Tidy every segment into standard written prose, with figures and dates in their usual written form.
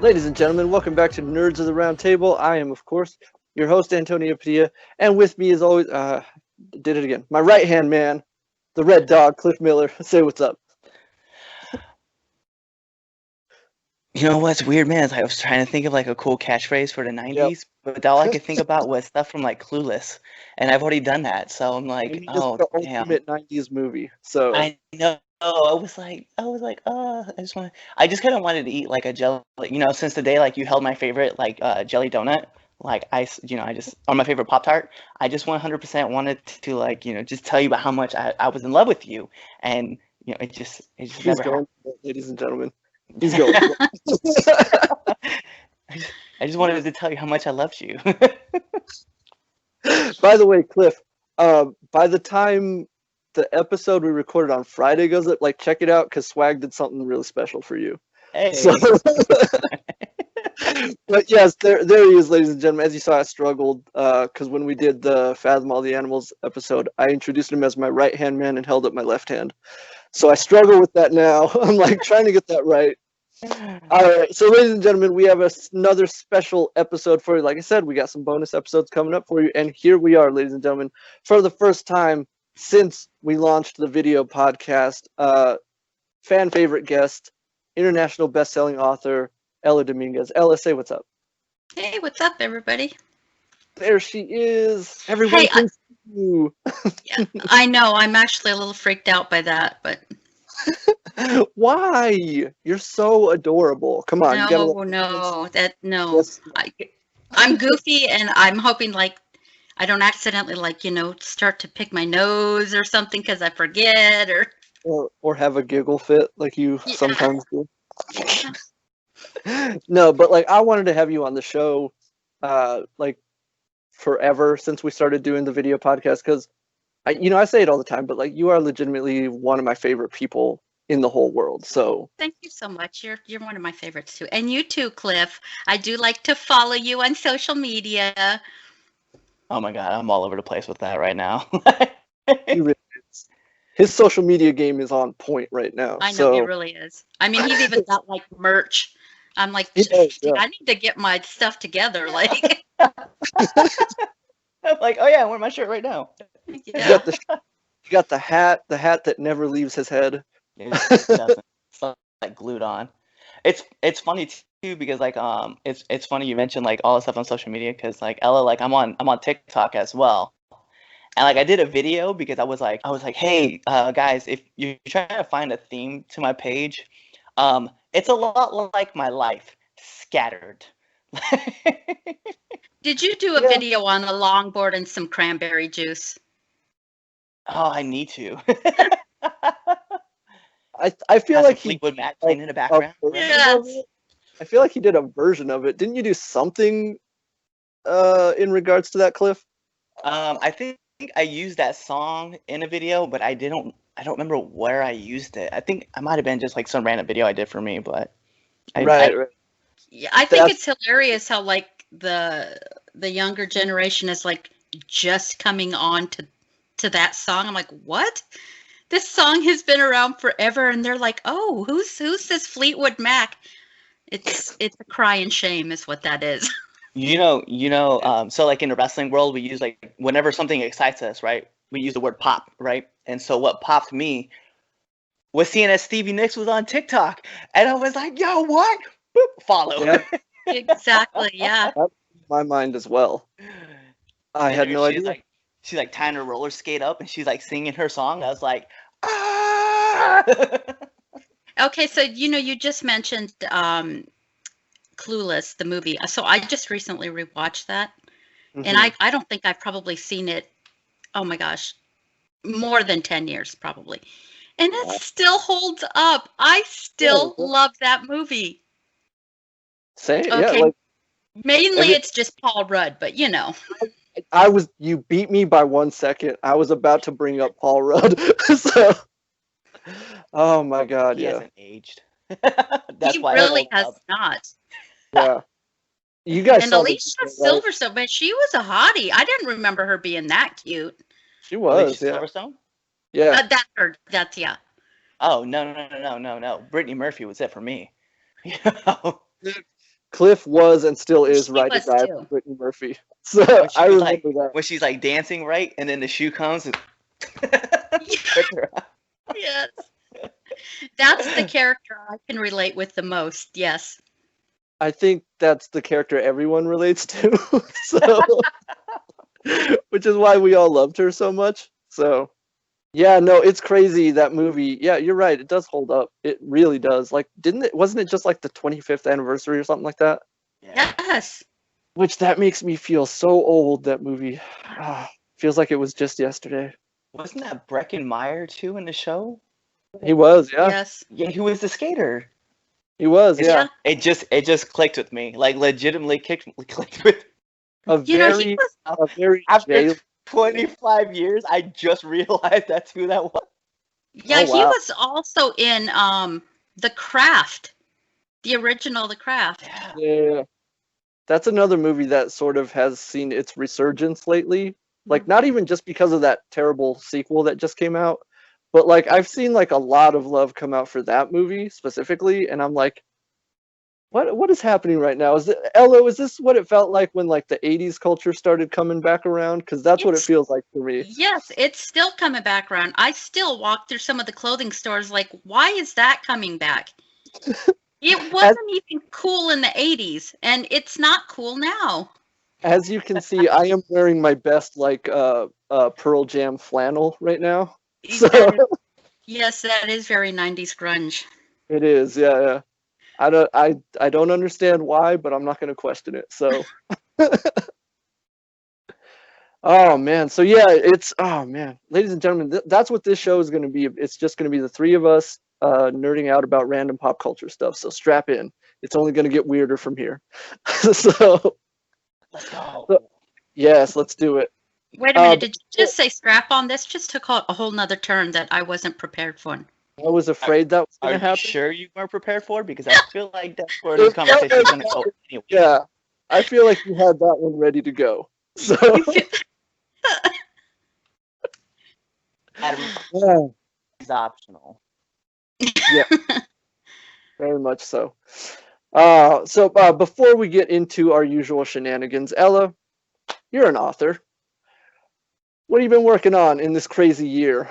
Ladies and gentlemen, welcome back to Nerds of the Roundtable. I am, of course, your host, Antonio Padilla, and with me, as always, did it again, my right-hand man, the Red Dog, Cliff Miller. Say what's up. You know what's weird, man? Is I was trying to think of like a cool catchphrase for the 90s, but all I could think about was stuff from like Clueless, and I've already done that. So I'm like, I mean, oh, it's the damn. ultimate 90s movie, so... I know. I was like, I just kind of wanted to eat like a jelly, since the day like you held my favorite like jelly donut, like I just, or my favorite Pop-Tart, I just 100% wanted to like, just tell you about how much I was in love with you, and it just He's never going, happened. ladies and gentlemen. He's going. I just wanted to tell you how much I loved you. By the way, Cliff, by the time the episode we recorded on Friday goes up, like, check it out, because Swag did something really special for you. Hey. So, but yes, there he is, ladies and gentlemen. As you saw, I struggled, because when we did the Fathom All the Animals episode, I introduced him as my right-hand man and held up my left hand. So I struggle with that now. I'm like trying to get that right. All right, so ladies and gentlemen, we have another special episode for you. Like I said, we got some bonus episodes coming up for you, and here we are, ladies and gentlemen, for the first time since we launched the video podcast. Fan favorite guest, international best-selling author, Ella Dominguez. Ella, say what's up. Hey, what's up, everybody? There she is. Everyone can see you. Yeah, I know. I'm actually a little freaked out by that, but... Why? You're so adorable. Come on. No. Yes. I'm goofy, and I'm hoping, like, I don't accidentally, like, start to pick my nose or something because I forget, or have a giggle fit like you sometimes do. No, but like I wanted to have you on the show, like forever since we started doing the video podcast, because I say it all the time, but like you are legitimately one of my favorite people in the whole world. So thank you so much. You're one of my favorites too, and you too, Cliff. I do like to follow you on social media. Oh my God, I'm all over the place with that right now. He really is. His social media game is on point right now. I know, he really is. I mean, he's even got like merch. I'm like, I need to get my stuff together. Like, I'm like, oh yeah, I'm wearing my shirt right now. Yeah. You got the hat that never leaves his head. It doesn't. It's like glued on. It's funny too because like it's funny you mentioned like all the stuff on social media because like Ella, like I'm on TikTok as well, and like I did a video because I was like hey guys, if you're trying to find a theme to my page, it's a lot like my life scattered. Did you do a video on a longboard and some cranberry juice? Oh, I need to. I feel like Fleetwood Mac playing in the background. Yes. I feel like he did a version of it. Didn't you do something in regards to that, Cliff? I think I used that song in a video, but I don't remember where I used it. I think I might have been just like some random video I did for me, but right. Yeah, I think it's hilarious how like the younger generation is like just coming on to that song. I'm like, what? This song has been around forever, and they're like, oh, who's this Fleetwood Mac? It's a cry and shame is what that is. So like in the wrestling world, we use like whenever something excites us, right? We use the word pop, right? And so what popped me was seeing that Stevie Nicks was on TikTok, and I was like, yo, what? Boop, follow. Yeah. Exactly, yeah. That blew my mind as well. I had no idea. She's like tying her roller skate up, and she's like singing her song. I was like, ah! Okay, so you just mentioned Clueless, the movie. So I just recently rewatched that, and I don't think I've probably seen it. Oh my gosh, more than 10 years probably, and it still holds up. I still love that movie. Same, okay. Yeah. Like, mainly it's just Paul Rudd, but you beat me by 1 second. I was about to bring up Paul Rudd. So, oh my God, he yeah. hasn't aged. That's he why really has not. Yeah. You guys and saw Alicia Silverstone, but she was a hottie. I didn't remember her being that cute. She was, Alicia Silverstone? Yeah. That's yeah. Oh, no. Brittany Murphy was it for me. Cliff was and still is She ride or was die too. for Brittany Murphy. So When I she's remember like that. when she's like dancing, right, and then the shoe comes and puts her out. Yes. That's the character I can relate with the most. Yes. I think that's the character everyone relates to. So, which is why we all loved her so much. So, yeah, no, it's crazy that movie. Yeah, you're right. It does hold up. It really does. Like, wasn't it just like the 25th anniversary or something like that? Yeah. Yes. Which that makes me feel so old, that movie. Feels like it was just yesterday. Wasn't that Breckin Meyer too in the show? He was, yeah. Yes. Yeah, who was the skater? He was, yeah. It just clicked with me. Like legitimately clicked with me. A You know, he very, was. a very After Jay. 25 years, I just realized that's who that was. Yeah, Oh, he wow. was also in The Craft, the original The Craft. Yeah. That's another movie that sort of has seen its resurgence lately. Like, not even just because of that terrible sequel that just came out, but like I've seen like a lot of love come out for that movie specifically, and I'm like, what is happening right now? Is this what it felt like when like the 80s culture started coming back around? Because that's what it It's- feels like for me. Yes, it's still coming back around. I still walk through some of the clothing stores like, why is that coming back? It wasn't even cool in the 80s, and it's not cool now. As you can see, I am wearing my best like Pearl Jam flannel right now. So Yes, that is very 90s grunge. it is, yeah. I don't understand why, but I'm not going to question it. So, oh man, so yeah, ladies and gentlemen, that's what this show is going to be. It's just going to be the three of us nerding out about random pop culture stuff. So strap in. It's only going to get weirder from here. So, Let's go. yes, let's do it. Wait a minute, did you just say strap on? This just took a whole nother turn that I wasn't prepared for. I was afraid that was Are going you to happen. sure you weren't prepared for it? Because I feel like that's where this conversation is going to go anyway. Yeah, I feel like you had that one ready to go. So, yeah, It's optional. very much so. Before we get into our usual shenanigans, Ella, you're an author. What have you been working on in this crazy year?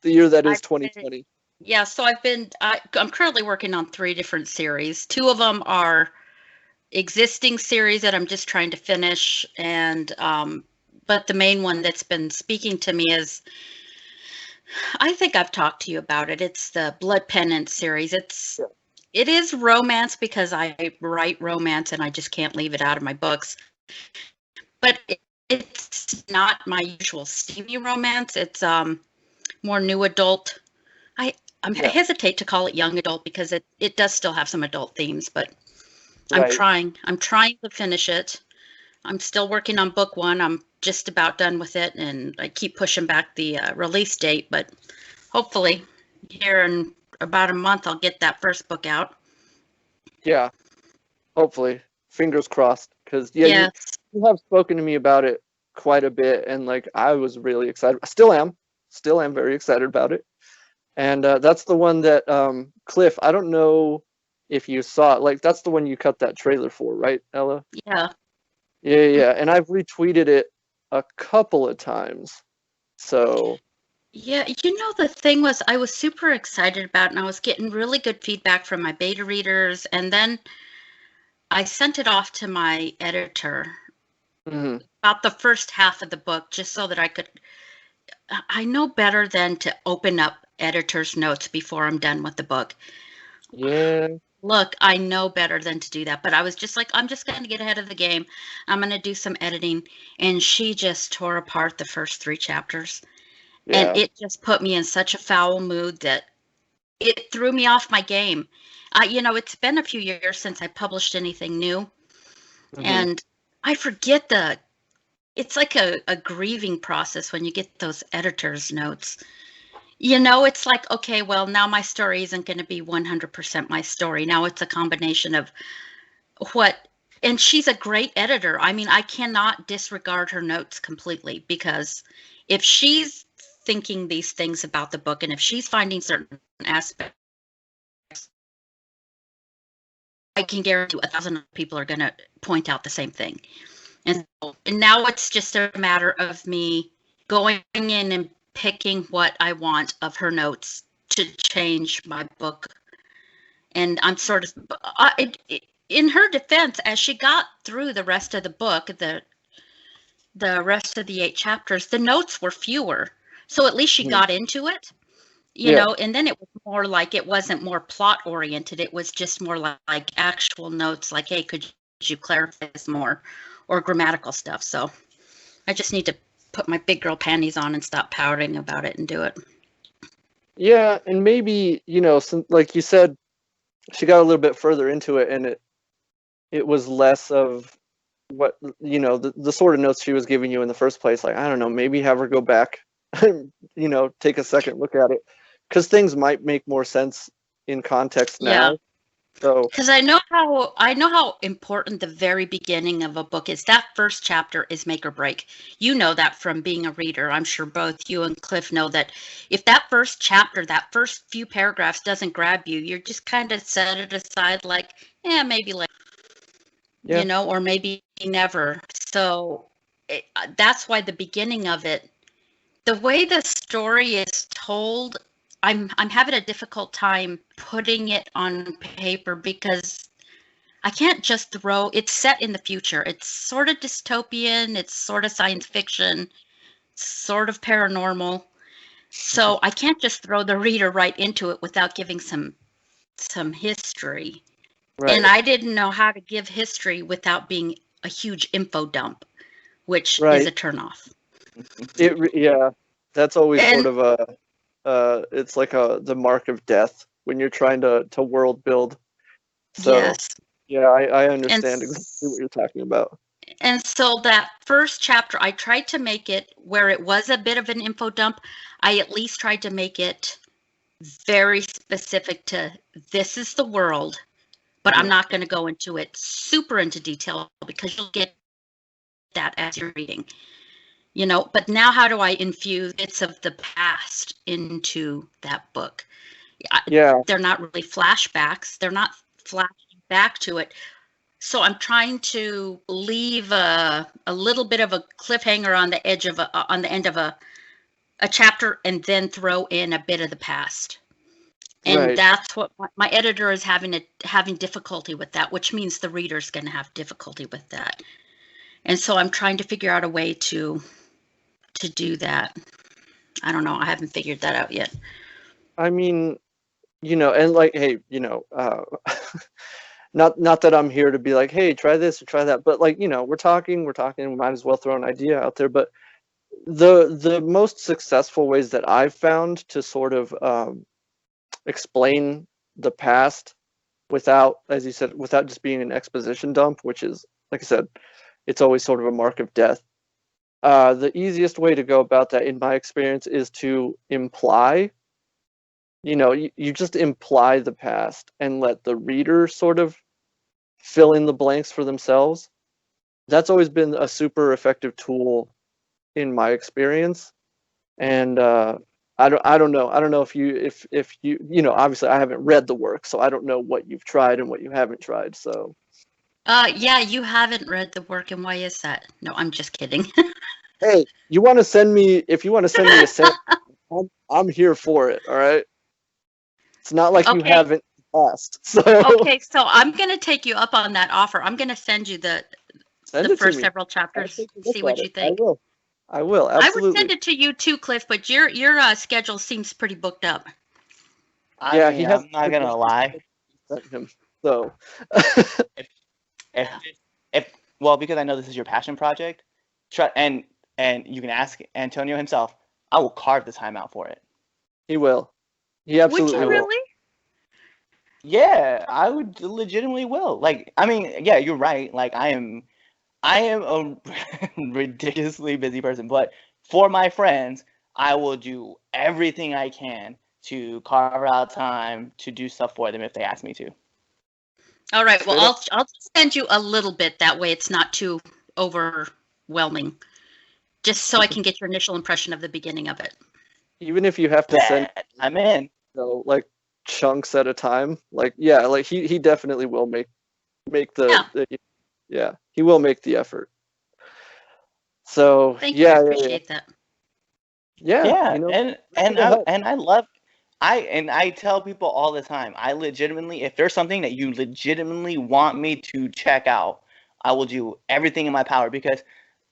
The year that is 2020. Yeah, so I'm currently working on 3 different series. 2 of them are existing series that I'm just trying to finish, and but the main one that's been speaking to me is, I think I've talked to you about it. It's the Blood Penance series. It is romance because I write romance and I just can't leave it out of my books. But it's not my usual steamy romance. It's more new adult. I hesitate to call it young adult because it does still have some adult themes, but Right. I'm trying to finish it. I'm still working on book 1. I'm just about done with it, and I keep pushing back the release date, but hopefully here in about a month I'll get that first book out. Yeah, hopefully. Fingers crossed. Because Yes. you have spoken to me about it quite a bit, and like I was really excited. I still am very excited about it. And that's the one that Cliff, I don't know if you saw it. Like, that's the one you cut that trailer for, right, Ella? Yeah. Yeah. And I've retweeted it a couple of times. So, Yeah, the thing was, I was super excited about it, and I was getting really good feedback from my beta readers, and then I sent it off to my editor about the first half of the book, just so that I know better than to open up editor's notes before I'm done with the book. yeah. Look, I know better than to do that, but I was just like, I'm just going to get ahead of the game. I'm going to do some editing, and she just tore apart the first 3 chapters. Yeah. And it just put me in such a foul mood that it threw me off my game. It's been a few years since I published anything new. And I forget it's like a grieving process when you get those editor's notes. It's like, okay, well, now my story isn't going to be 100% my story. Now it's a combination of and she's a great editor. I mean, I cannot disregard her notes completely, because if she's thinking these things about the book, and if she's finding certain aspects can guarantee 1,000 people are going to point out the same thing. And now it's just a matter of me going in and picking what I want of her notes to change my book. And I'm sort of, in her defense, as she got through the rest of the book, the rest of the 8 chapters, the notes were fewer. So at least she got into it, you know, and then it was more like, it wasn't more plot oriented. It was just more like actual notes like, hey, could you clarify this more, or grammatical stuff. So I just need to put my big girl panties on and stop pouting about it and do it. Yeah, and maybe, you know, like you said, she got a little bit further into it, and it was less of what, you know, the sort of notes she was giving you in the first place. Like, I don't know, maybe have her go back and, you know, take a second look at it, because things might make more sense in context now. Yeah. So, because I know how important the very beginning of a book is. That first chapter is make or break. You know that from being a reader. I'm sure both you and Cliff know that if that first chapter, that first few paragraphs doesn't grab you, you're just kind of set it aside like, yeah, maybe later, you know, or maybe never. So that's why the beginning of it, the way the story is told, I'm having a difficult time putting it on paper because I can't just throw, it's set in the future. It's sort of dystopian, it's sort of science fiction, sort of paranormal. So I can't just throw the reader right into it without giving some history. Right. And I didn't know how to give history without being a huge info dump, which is a turnoff. Yeah, that's always sort of a it's like the mark of death when you're trying to world build. So, yes. Yeah, I understand exactly what you're talking about. And so that first chapter, I tried to make it where it was a bit of an info dump. I at least tried to make it very specific to this is the world, but I'm not going to go into it super into detail because you'll get that as you're reading. You know, but now how do I infuse bits of the past into that book? Yeah. They're not really flashbacks. They're not flashing back to it. So I'm trying to leave a little bit of a cliffhanger on the edge of on the end of a chapter and then throw in a bit of the past. And that's what my editor is having difficulty with that, which means the reader's going to have difficulty with that. And so I'm trying to figure out a way to do that. I don't know. I haven't figured that out yet. I mean, you know, and like, hey, you know, not that I'm here to be like, hey, try this or try that, but like, you know, we're talking, we might as well throw an idea out there. But the most successful ways that I've found to sort of explain the past without, as you said, without just being an exposition dump, which is, like I said, it's always sort of a mark of death. The easiest way to go about that, in my experience, is to imply. You know, you just imply the past and let the reader sort of fill in the blanks for themselves. That's always been a super effective tool in my experience. And I don't know if you you know, obviously I haven't read the work, so I don't know what you've tried and what you haven't tried. So yeah, you haven't read the work, and why is that? No, I'm just kidding. Hey, you want to send me, if you want to send me a sample, I'm here for it, all right? It's not like you haven't asked. So okay, so I'm going to take you up on that offer. I'm going to send you the first several chapters, see what you think. I will, absolutely. I would send it to you too, Cliff, but your schedule seems pretty booked up. Yeah, I'm not going to lie. So well, because I know this is your passion project, and you can ask Antonio himself, I will carve the time out for it. He will. He absolutely will. Would you really? Yeah, I would legitimately will. Like, I mean, yeah, you're right. Like, I am a ridiculously busy person, but for my friends, I will do everything I can to carve out time to do stuff for them if they ask me to. All right. Well, I'll just send you a little bit. That way it's not too overwhelming. Just so I can get your initial impression of the beginning of it. Even if you have to send, I'm in. You know, like chunks at a time. Like, yeah, like he definitely will make make he will make the effort. So Thank you. I appreciate that. Yeah, you know, I tell people all the time, I legitimately, if there's something that you legitimately want me to check out, I will do everything in my power, because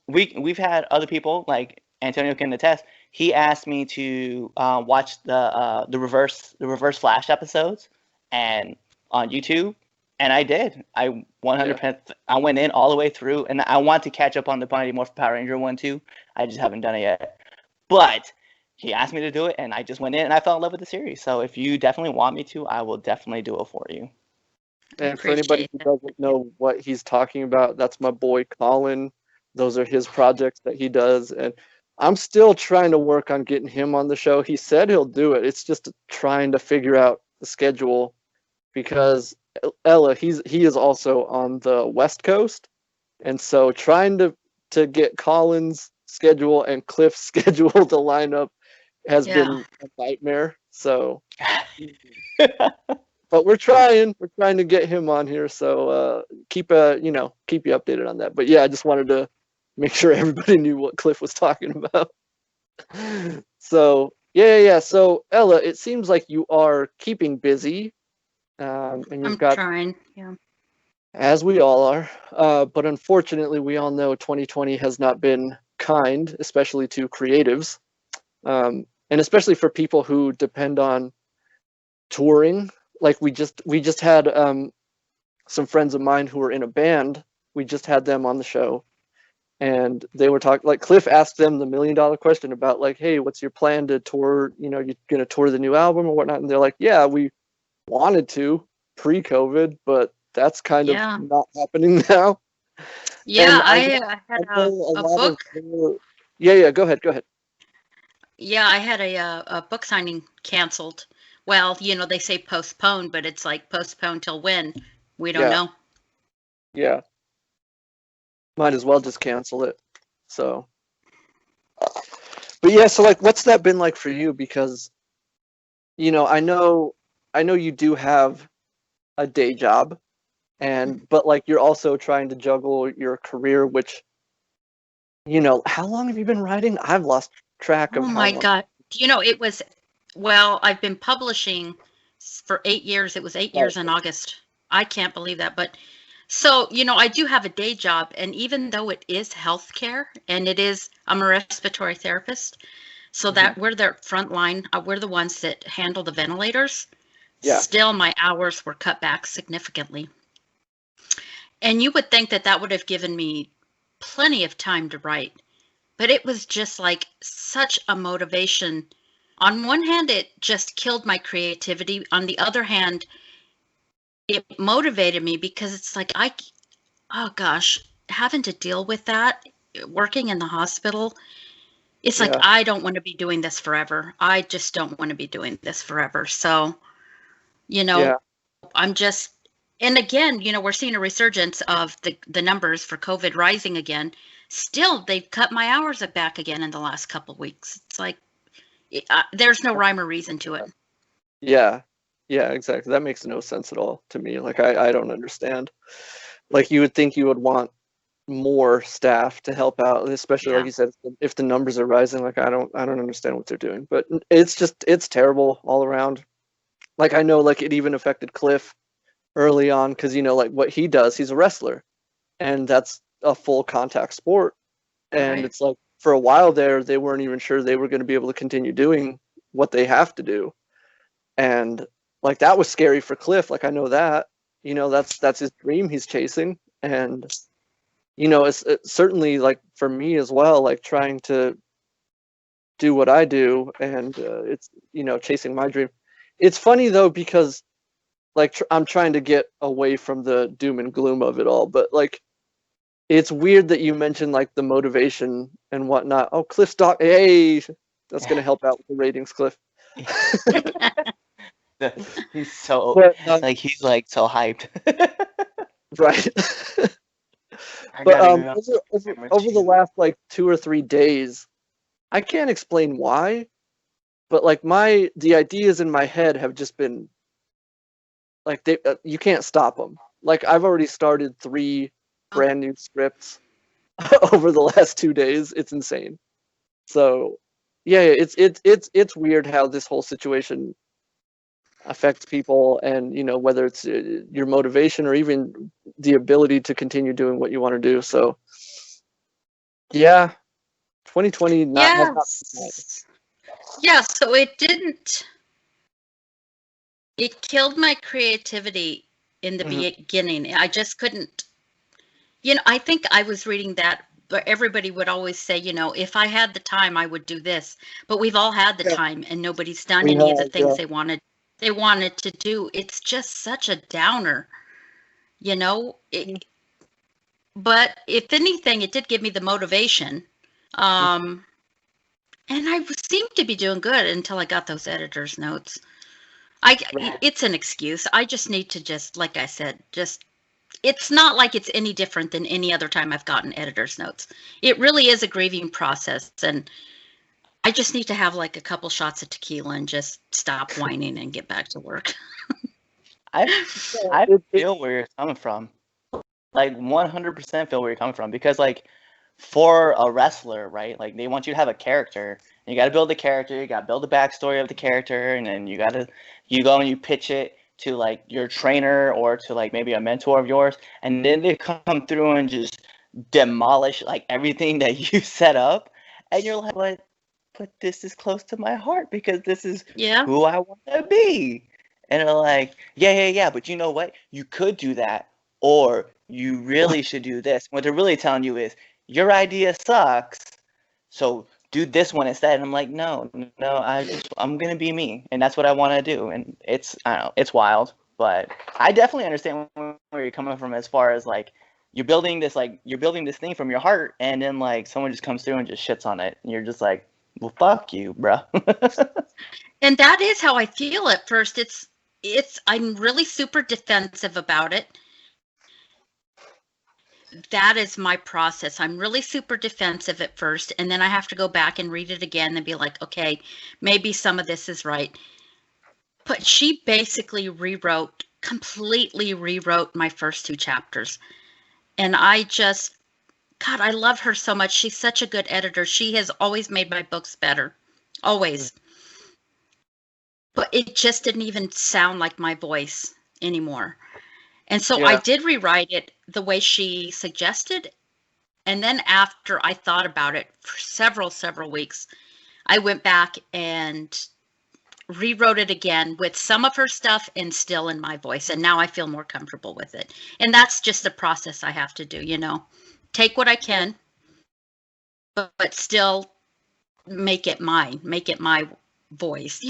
we've had other people, like Antonio can attest. He asked me to watch the reverse Flash episodes and on YouTube, and I did. I 100%. I went in all the way through, and I want to catch up on the Mighty Morphin Power Ranger one too. I just haven't done it yet. But he asked me to do it, and I just went in, and I fell in love with the series. So if you definitely want me to, I will definitely do it for you. And for anybody who doesn't know what he's talking about, that's my boy Colin. Those are his projects that he does, and I'm still trying to work on getting him on the show. He said he'll do it. It's just trying to figure out the schedule, because Ella, he is also on the West Coast, and so trying to get Colin's schedule and Cliff's schedule to line up has been a nightmare. So, but we're trying to get him on here. So keep you updated on that. But yeah, I just wanted to make sure everybody knew what Cliff was talking about. So yeah. So Ella, it seems like you are keeping busy, and you've got trying, as we all are. But unfortunately, we all know 2020 has not been kind, especially to creatives, and especially for people who depend on touring. Like we just had some friends of mine who were in a band. We just had them on the show, and they were talking. Like Cliff asked them the $1 million question about, like, hey, what's your plan to tour? You know, you're gonna tour the new album or whatnot? And they're like, yeah, we wanted to pre-COVID, but that's kind of not happening now. Yeah, I had a book. Yeah, go ahead. Yeah, I had a book signing canceled. Well, they say postponed, but it's like postponed till when? We don't know. Yeah. Might as well just cancel it. So. But yeah, so like, what's that been like for you? Because, I know you do have a day job, but like you're also trying to juggle your career, which, how long have you been writing? I've lost track of how long. Oh my God. I've been publishing for 8 years. It was 8 years in August. I can't believe that. But so, I do have a day job, and even though it is healthcare, and I'm a respiratory therapist, so that we're the front line, we're the ones that handle the ventilators. Yeah. Still, my hours were cut back significantly. And you would think that would have given me plenty of time to write, but it was just like such a motivation. On one hand, it just killed my creativity. On the other hand, it motivated me, because it's like, oh gosh, having to deal with that, working in the hospital, it's like, I don't want to be doing this forever. I just don't want to be doing this forever. So, I'm just, and again, we're seeing a resurgence of the numbers for COVID rising again. Still, they've cut my hours back again in the last couple of weeks. It's like, there's no rhyme or reason to it. Yeah, exactly. That makes no sense at all to me. Like, I don't understand. Like, you would think you would want more staff to help out, especially like you said, if the numbers are rising. Like, I don't understand what they're doing, but it's terrible all around. Like, I know, like, it even affected Cliff early on, because like what he does, he's a wrestler, and that's a full contact sport, and it's like, for a while there, they weren't even sure they were going to be able to continue doing what they have to do, and like that was scary for Cliff. Like, I know that, that's his dream he's chasing, and it's certainly, like, for me as well, like trying to do what I do, and it's chasing my dream. It's funny though, because like I'm trying to get away from the doom and gloom of it all, but like it's weird that you mentioned like the motivation and whatnot. Oh, Cliff's hey, that's gonna help out with the ratings, Cliff. He's so he's like so hyped. Right. But over the last like 2 or 3 days, I can't explain why, but like the ideas in my head have just been like, you can't stop them. like I've already started 3 brand new scripts over the last 2 days. It's insane. So yeah, it's weird how this whole situation affects people, and whether it's your motivation or even the ability to continue doing what you want to do. So yeah, 2020 has not been nice. Yeah, so it killed my creativity in the beginning. I just couldn't, I think I was reading that, but everybody would always say, if I had the time, I would do this. But we've all had the time, and nobody's done any of the things they wanted to do. It's just such a downer, but if anything, it did give me the motivation. And I seemed to be doing good until I got those editor's notes. It's an excuse. I just need to like I said, it's not like it's any different than any other time I've gotten editor's notes. It really is a grieving process, and I just need to have like a couple shots of tequila and just stop whining and get back to work. I feel where you're coming from. Like 100% feel where you're coming from, because like for a wrestler, right? Like they want you to have a character. And you got to build the character. You got to build the backstory of the character, and then you go and you pitch it to like your trainer or to like maybe a mentor of yours, and then they come through and just demolish like everything that you set up, and you're like, but this is close to my heart because this is who I want to be. And they're like, yeah, but you know what? You could do that, or you really should do this. What they're really telling you is your idea sucks, so do this one instead. And I'm like, no, I'm gonna be me, and that's what I want to do. And I don't know, it's wild, but I definitely understand where you're coming from as far as like you're building this thing from your heart, and then like someone just comes through and just shits on it, and you're just like, well, fuck you, bro. And that is how I feel at first. I'm really super defensive about it. That is my process. I'm really super defensive at first, and then I have to go back and read it again and be like, okay, maybe some of this is right. But she basically completely rewrote my first 2 chapters. And God, I love her so much. She's such a good editor. She has always made my books better. Always. But it just didn't even sound like my voice anymore. And so I did rewrite it the way she suggested. And then after I thought about it for several weeks, I went back and rewrote it again with some of her stuff and still in my voice. And now I feel more comfortable with it. And that's just a process I have to do, take what I can, but still make it mine, make it my voice.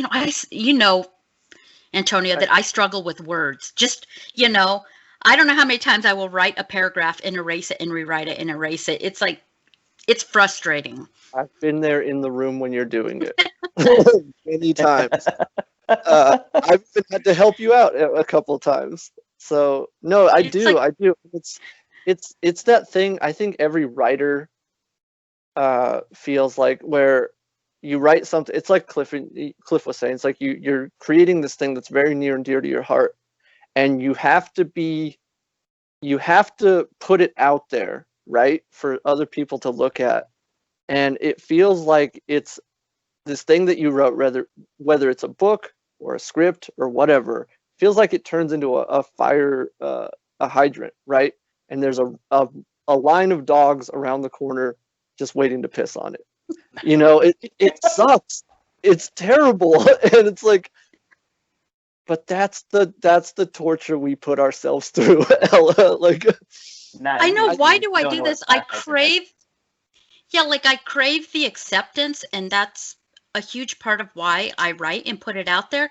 Antonia, that I struggle with words. Just, I don't know how many times I will write a paragraph and erase it and rewrite it and erase it. It's like, it's frustrating. I've been there in the room when you're doing it many times. I've even had to help you out a couple times. So no, I do. It's that thing. I think every writer feels like, where you write something. It's like Cliff was saying. It's like you're creating this thing that's very near and dear to your heart, and you have to put it out there, right, for other people to look at. And it feels like it's this thing that you wrote, whether it's a book or a script or whatever, feels like it turns into a fire, a hydrant, right? And there's a line of dogs around the corner just waiting to piss on it. It sucks. It's terrible. And it's like, but that's the torture we put ourselves through, Ella. Like, I know. Why do I do this? I crave the acceptance, and that's a huge part of why I write and put it out there.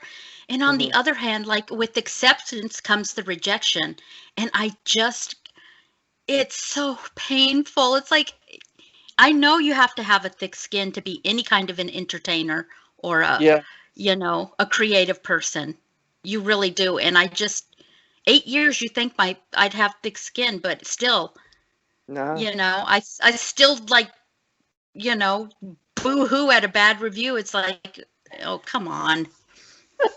And on the other hand, like with acceptance comes the rejection, and it's so painful. It's like, I know you have to have a thick skin to be any kind of an entertainer or a creative person. You really do. And 8 years, you think I'd have thick skin, but still, no. I still like, boo-hoo at a bad review. It's like, oh, come on.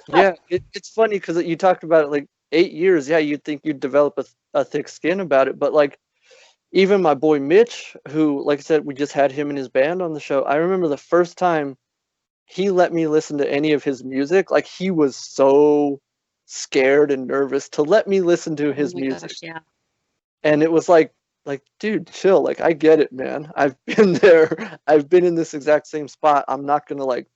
Yeah, it's funny because you talked about it, like 8 years, yeah, you'd think you'd develop a thick skin about it. But like, even my boy Mitch, who, like I said, we just had him and his band on the show. I remember the first time he let me listen to any of his music, like he was so scared and nervous to let me listen to his music. Gosh, yeah. And it was like, dude, chill. Like, I get it, man. I've been there. I've been in this exact same spot. I'm not gonna like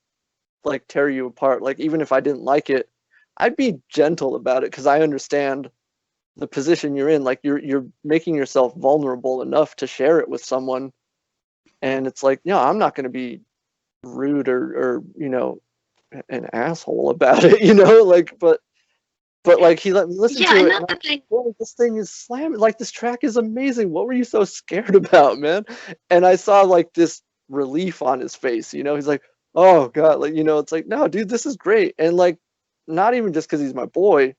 tear you apart. Like, even if I didn't like it, I'd be gentle about it because I understand the position you're in. Like, you're making yourself vulnerable enough to share it with someone. And it's like, no, I'm not gonna be rude or an asshole about it, like, but like, he let me listen to it, and I'm like, "Boy, this thing is slamming, like, this track is amazing. What were you so scared about, man?" And I saw like this relief on his face, he's like, "Oh god," like, it's like, "No, dude, this is great." And like, not even just because he's my boy,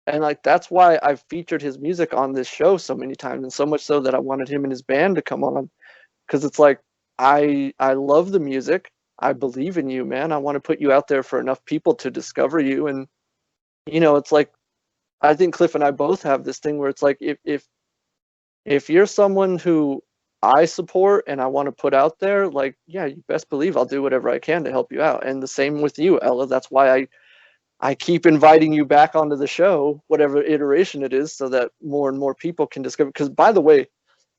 and like, that's why I've featured his music on this show so many times, and so much so that I wanted him and his band to come on, because it's like, I love the music. I believe in you, man. I want to put you out there for enough people to discover you. And it's like, I think Cliff and I both have this thing where it's like, if you're someone who I support and I want to put out there, like, yeah, you best believe I'll do whatever I can to help you out. And the same with you, Ella. That's why I keep inviting you back onto the show, whatever iteration it is, so that more and more people can discover. Because, by the way,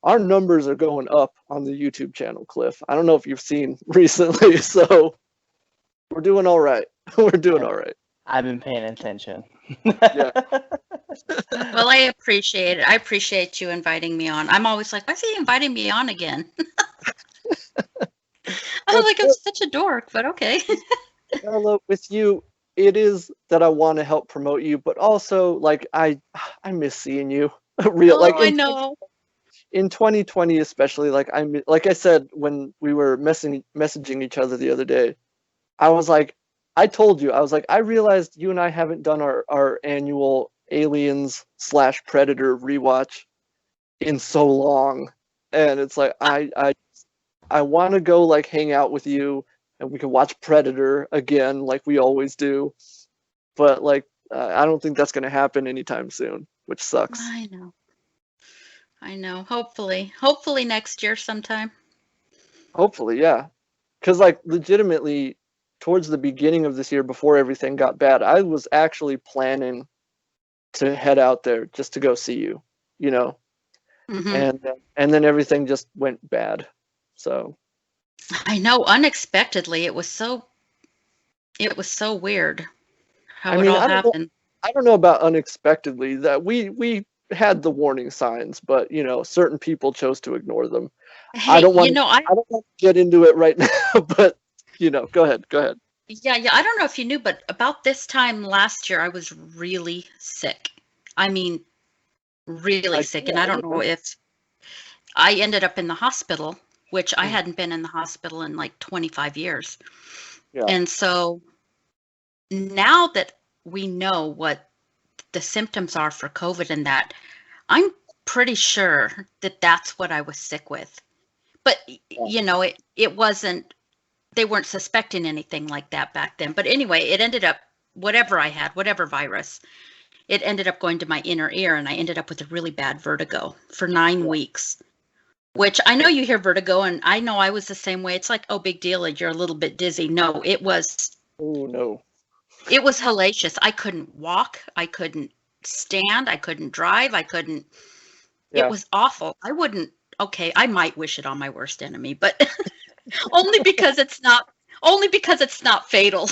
our numbers are going up on the YouTube channel, Cliff. I don't know if you've seen recently, so we're doing all right. We're doing all right. I've been paying attention. Yeah. Well, I appreciate it. I appreciate you inviting me on. I'm always like, why is he inviting me on again? I was like, I'm such a dork, but okay. Ella, with you, it is that I want to help promote you, but also, like, I miss seeing you. I know. In 2020, especially, like I said when we were messaging each other the other day, I told you, I was like, I realized you and I haven't done our annual Aliens/Predator rewatch in so long, and it's like, I want to go, like, hang out with you, and we can watch Predator again like we always do, but like, I don't think that's gonna happen anytime soon, which sucks. I know. Hopefully next year sometime. Hopefully, yeah. Because, like, legitimately, towards the beginning of this year, before everything got bad, I was actually planning to head out there just to go see you, Mm-hmm. and then everything just went bad. So I know, unexpectedly, it was so weird how it all happened. I don't know about unexpectedly, that we had the warning signs, but certain people chose to ignore them. Hey, I don't want to get into it right now, but go ahead. Yeah, I don't know if you knew, but about this time last year, I was really sick. I mean, really sick. And I don't know if I ended up in the hospital, which I hadn't been in the hospital in like 25 years. Yeah. And so now that we know what the symptoms are for COVID and that, I'm pretty sure that that's what I was sick with. But, it wasn't, they weren't suspecting anything like that back then. But anyway, it ended up, whatever I had, whatever virus, it ended up going to my inner ear, and I ended up with a really bad vertigo for 9 weeks, which I know you hear vertigo, and I know I was the same way. It's like, oh, big deal, you're a little bit dizzy. No, it was. Oh, no. It was hellacious. I couldn't walk. I couldn't stand. I couldn't drive. I couldn't. Yeah. It was awful. I might wish it on my worst enemy, but only because it's not fatal.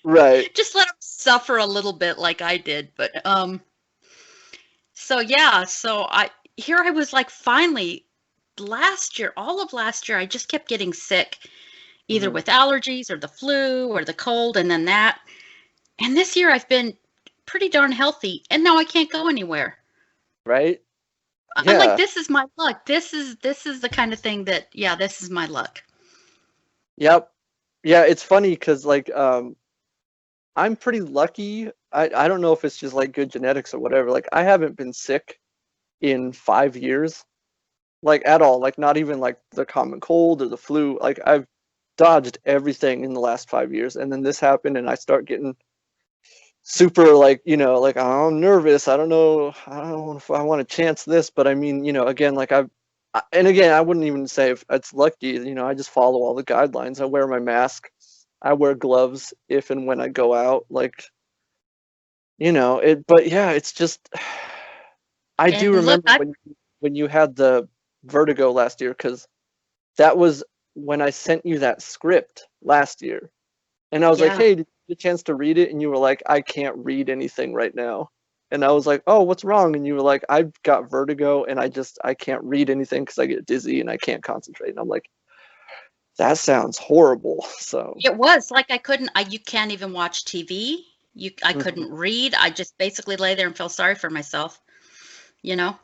Right. Just let them suffer a little bit like I did. But so I was like, finally, all of last year, I just kept getting sick, either with allergies or the flu or the cold, and then that. And this year I've been pretty darn healthy, and now I can't go anywhere. Right? Yeah. I'm like, this is my luck. This is the kind of thing that, this is my luck. Yep. Yeah, it's funny because, like, I'm pretty lucky. I don't know if it's just like good genetics or whatever. Like, I haven't been sick in 5 years, like, at all. Like, not even like the common cold or the flu. Like, I've dodged everything in the last 5 years, and then this happened, and I start getting super like, like, oh, I'm nervous. I don't know if I want to chance this, but I mean, again, like and again, I wouldn't even say if it's lucky, I just follow all the guidelines. I wear my mask. I wear gloves if and when I go out, like, but yeah, it's just, I do And look, remember when you had the vertigo last year, because that was when I sent you that script last year. And I was like, yeah. hey, did you get a chance to read it? And you were like, I can't read anything right now. And I was like, oh, what's wrong? And you were like, I've got vertigo and I can't read anything because I get dizzy and I can't concentrate. And I'm like, that sounds horrible. So It was like you can't even watch TV. I Mhm. couldn't read. I just basically lay there and feel sorry for myself, you know?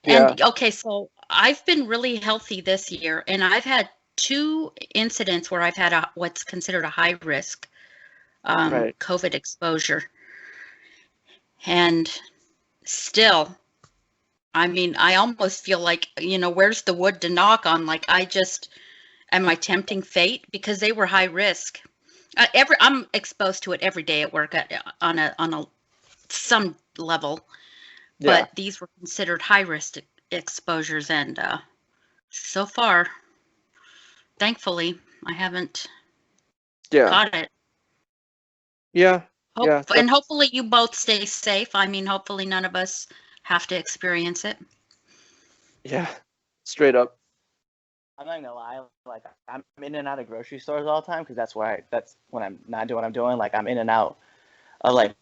Yeah, And okay, so I've been really healthy this year, and I've had 2 incidents where I've had what's considered a high risk right. COVID exposure. And still, I mean, I almost feel like, where's the wood to knock on? Like, am I tempting fate? Because they were high risk. I'm exposed to it every day at work on a some level, Yeah, but these were considered high risk exposures, and so far, thankfully, I haven't yeah, caught it. yeah, yeah. And hopefully you both stay safe. I mean, hopefully none of us have to experience it. Yeah, straight up. I'm not gonna lie, like I'm in and out of grocery stores all the time because that's when I'm not doing what I'm doing. Like I'm in and out of like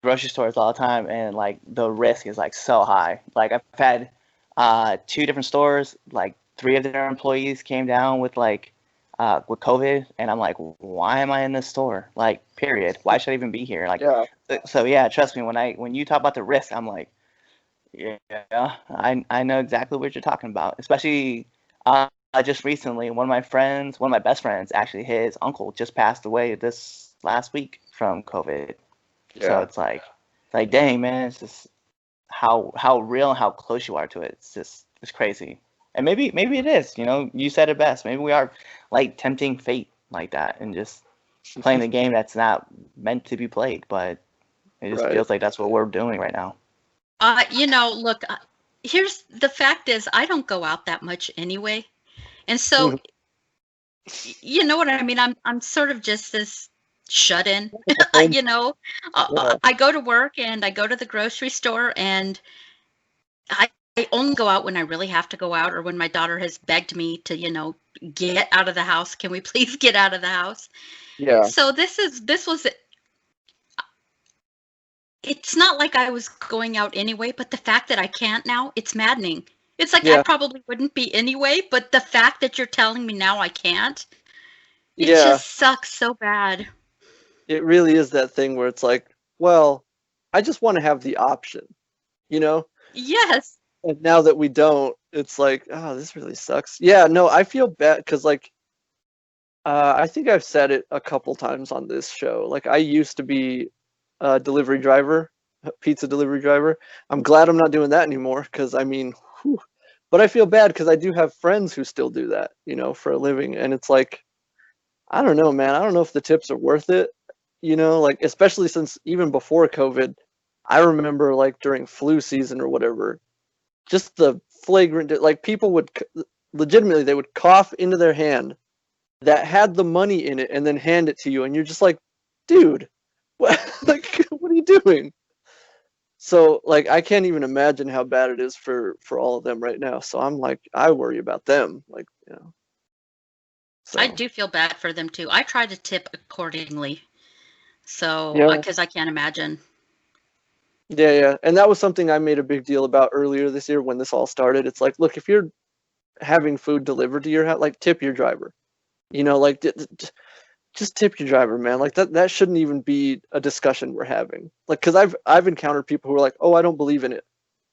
grocery stores all the time, and like the risk is like so high. Like I've had 2 different stores, like 3 of their employees came down with with COVID, and I'm like, why am I in this store? Like, period. Why should I even be here? Like, Yeah, so yeah, trust me, when you talk about the risk, I'm like, yeah, I know exactly what you're talking about. Especially just recently, one of my best friends, actually, his uncle just passed away this last week from COVID. So yeah, it's like, dang man, it's just how real and how close you are to it. It's crazy. And maybe it is. You said it best. Maybe we are like tempting fate like that, and just playing the game that's not meant to be played. But it just right. feels like that's what we're doing right now. Look, here's the fact is I don't go out that much anyway. And so, Mhm. you know what I mean? I'm sort of just this shut in. Home- You know, Yeah, I go to work and I go to the grocery store, and I only go out when I really have to go out, or when my daughter has begged me to, get out of the house. Can we please get out of the house? yeah, So this was it's not like I was going out anyway, but the fact that I can't now, it's maddening. It's like I yeah, probably wouldn't be anyway, but the fact that you're telling me now I can't, it yeah. just sucks so bad. It really is that thing where it's like, well, I just want to have the option, you know? Yes. And now that we don't, it's like, oh, this really sucks. Yeah, no, I feel bad because, like, I think I've said it a couple times on this show. Like, I used to be a delivery driver, a pizza delivery driver. I'm glad I'm not doing that anymore because, I mean, whew. But I feel bad because I do have friends who still do that, for a living. And it's like, I don't know, man. I don't know if the tips are worth it, like, especially since even before COVID, I remember like during flu season or whatever, just the flagrant, like people would legitimately, they would cough into their hand that had the money in it and then hand it to you. And you're just like, dude, what, like, what are you doing? So like, I can't even imagine how bad it is for all of them right now. So I'm like, I worry about them. Like, I so do feel bad for them too. I try to tip accordingly. So, yeah. because I can't imagine. Yeah, yeah. And that was something I made a big deal about earlier this year when this all started. It's like, look, if you're having food delivered to your house, like tip your driver. Like just tip your driver, man. Like that shouldn't even be a discussion we're having. Like, cuz I've encountered people who are like, "Oh, I don't believe in it."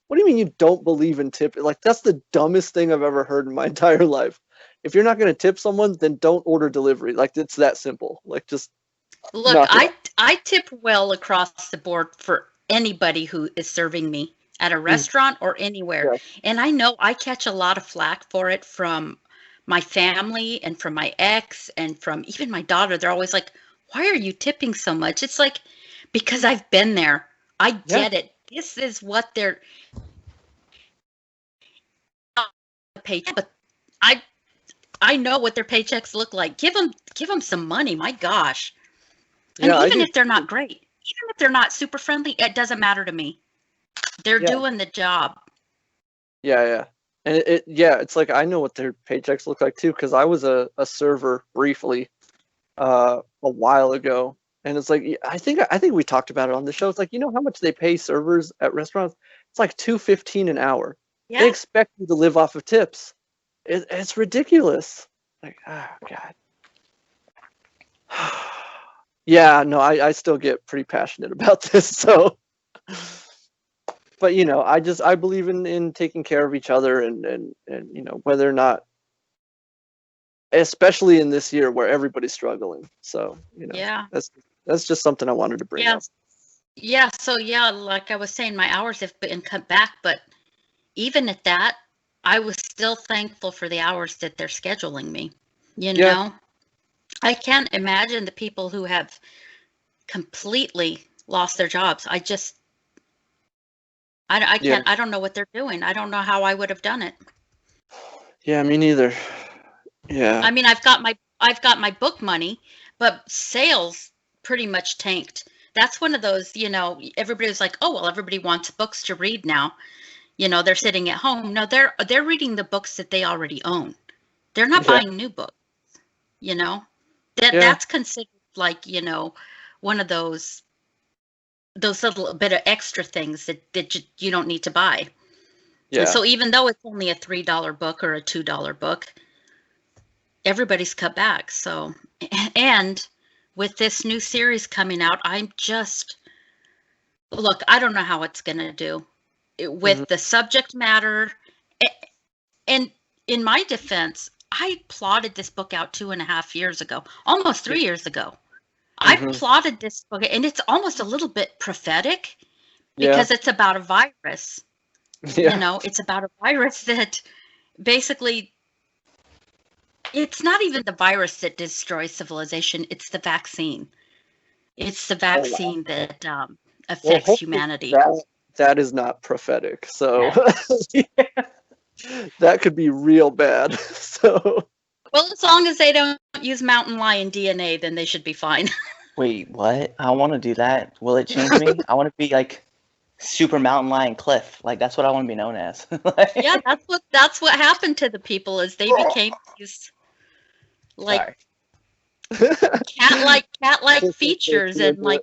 What do you mean you don't believe in tip? Like that's the dumbest thing I've ever heard in my entire life. If you're not going to tip someone, then don't order delivery. Like it's that simple. Like just Look, knock it off. I tip well across the board for anybody who is serving me at a Mm, restaurant or anywhere. yeah. And I know I catch a lot of flack for it from my family and from my ex and from even my daughter. They're always like, "Why are you tipping so much?" It's like because I've been there. I get it. This is what they're paycheck, but I know what their paychecks look like. Give them some money. My gosh. And even if they're not great, even if they're not super friendly, it doesn't matter to me. They're doing the job. Yeah. And it's like I know what their paychecks look like too, because I was a server briefly a while ago. And it's like I think we talked about it on the show. It's like, you know how much they pay servers at restaurants? It's like $2.15 an hour. Yeah. They expect you to live off of tips. It's ridiculous. Like, oh God. Yeah, no, I still get pretty passionate about this. So, but you know, I believe in taking care of each other and you know, whether or not, especially in this year where everybody's struggling. So, you know, that's just something I wanted to bring up. Yeah. So like I was saying, my hours have been cut back, but even at that, I was still thankful for the hours that they're scheduling me. You know, I can't imagine the people who have completely lost their jobs. I can't. I don't know what they're doing. I don't know how I would have done it. Yeah, me neither. Yeah. I mean, I've got my book money, but sales pretty much tanked. That's one of those, you know, everybody's like, oh, well, everybody wants books to read now. You know, they're sitting at home. No, they're reading the books that they already own. They're not buying new books. You know, that's considered like, you know, one of those little bit of extra things that you don't need to buy. Yeah. And so even though it's only a $3 book or a $2 book, everybody's cut back. So, and with this new series coming out, I don't know how it's going to do with the subject matter. And in my defense, I plotted this book out 2.5 years ago, almost 3 years ago. I plotted this book, and it's almost a little bit prophetic because it's about a virus. Yeah. You know, it's about a virus that basically, it's not even the virus that destroys civilization. It's the vaccine. It's the vaccine that affects humanity. That is not prophetic. So that could be real bad. So. Well, as long as they don't use mountain lion DNA, then they should be fine. Wait, what? I want to do that. Will it change me? I want to be like Super Mountain Lion Cliff. Like, that's what I want to be known as. Yeah, that's what happened to the people, is they became these like cat-like features and like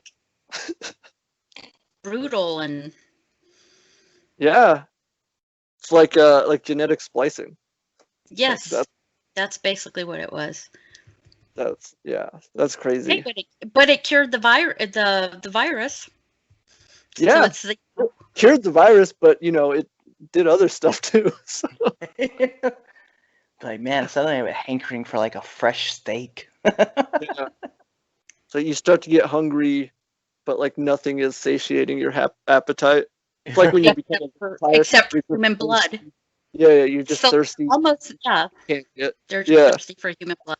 brutal and it's like genetic splicing. Yes. That's basically what it was. That's crazy. Hey, but it cured the virus. Yeah, so cured the virus, but you know, it did other stuff too. So. Like, man, suddenly I have a hankering for like a fresh steak. So you start to get hungry, but like nothing is satiating your appetite. It's like when you become except for human blood. Yeah, you're just thirsty. Almost, Can't get. They're just thirsty for human blood.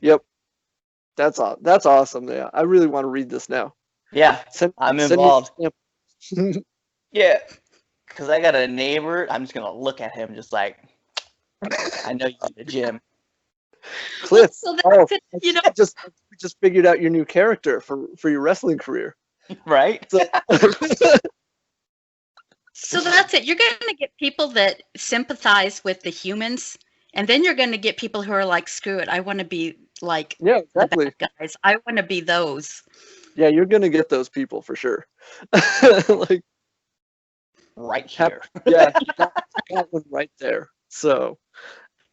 Yep, that's awesome. Yeah, I really want to read this now. Yeah, I'm involved. Yeah, because I got a neighbor. I'm just gonna look at him, just like, I know you in the gym. Cliff, you know, we just figured out your new character for your wrestling career, right? So that's it. You're going to get people that sympathize with the humans, and then you're going to get people who are like, screw it, I want to be like the bad guys. I want to be those. Yeah, you're going to get those people for sure. Like right here. Yeah, that one right there. So.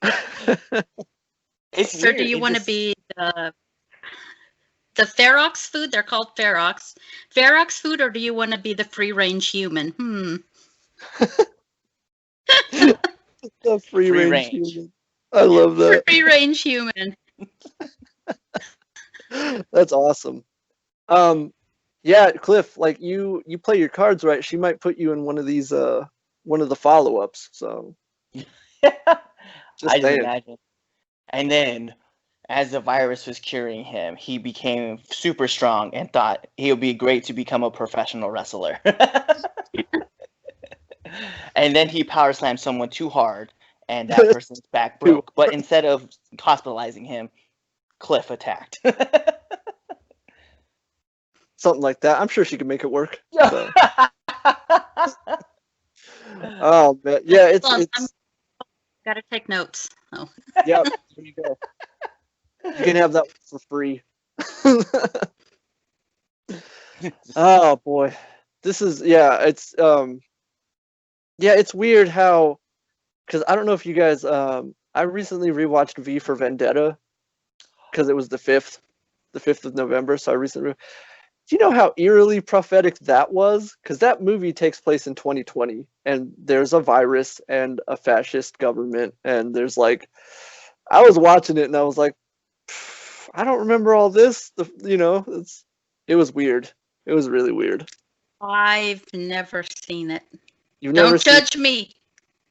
So do you want to be the Ferox food? They're called Ferox. Ferox food, or do you want to be the free-range human? The free-range human. I love that. Free-range human. That's awesome. Yeah, Cliff, like you play your cards right. She might put you in one of these, one of the follow-ups. So. I just imagine. And as the virus was curing him, he became super strong and thought he would be great to become a professional wrestler. And then he power slammed someone too hard, and that person's back broke. But instead of hospitalizing him, Cliff attacked. Something like that. I'm sure she could make it work. So. Oh man, yeah, it's gotta take notes. Oh. Yeah, there you go. You can have that for free. Oh boy, this is it's it's weird how, because I don't know if you guys I recently rewatched V for Vendetta because it was the 5th of November, so I recently. Do you know how eerily prophetic that was? Because that movie takes place in 2020, and there's a virus and a fascist government, and there's like, I was watching it and I was like, I don't remember all this. It was weird. It was really weird. I've never seen it. Don't judge me.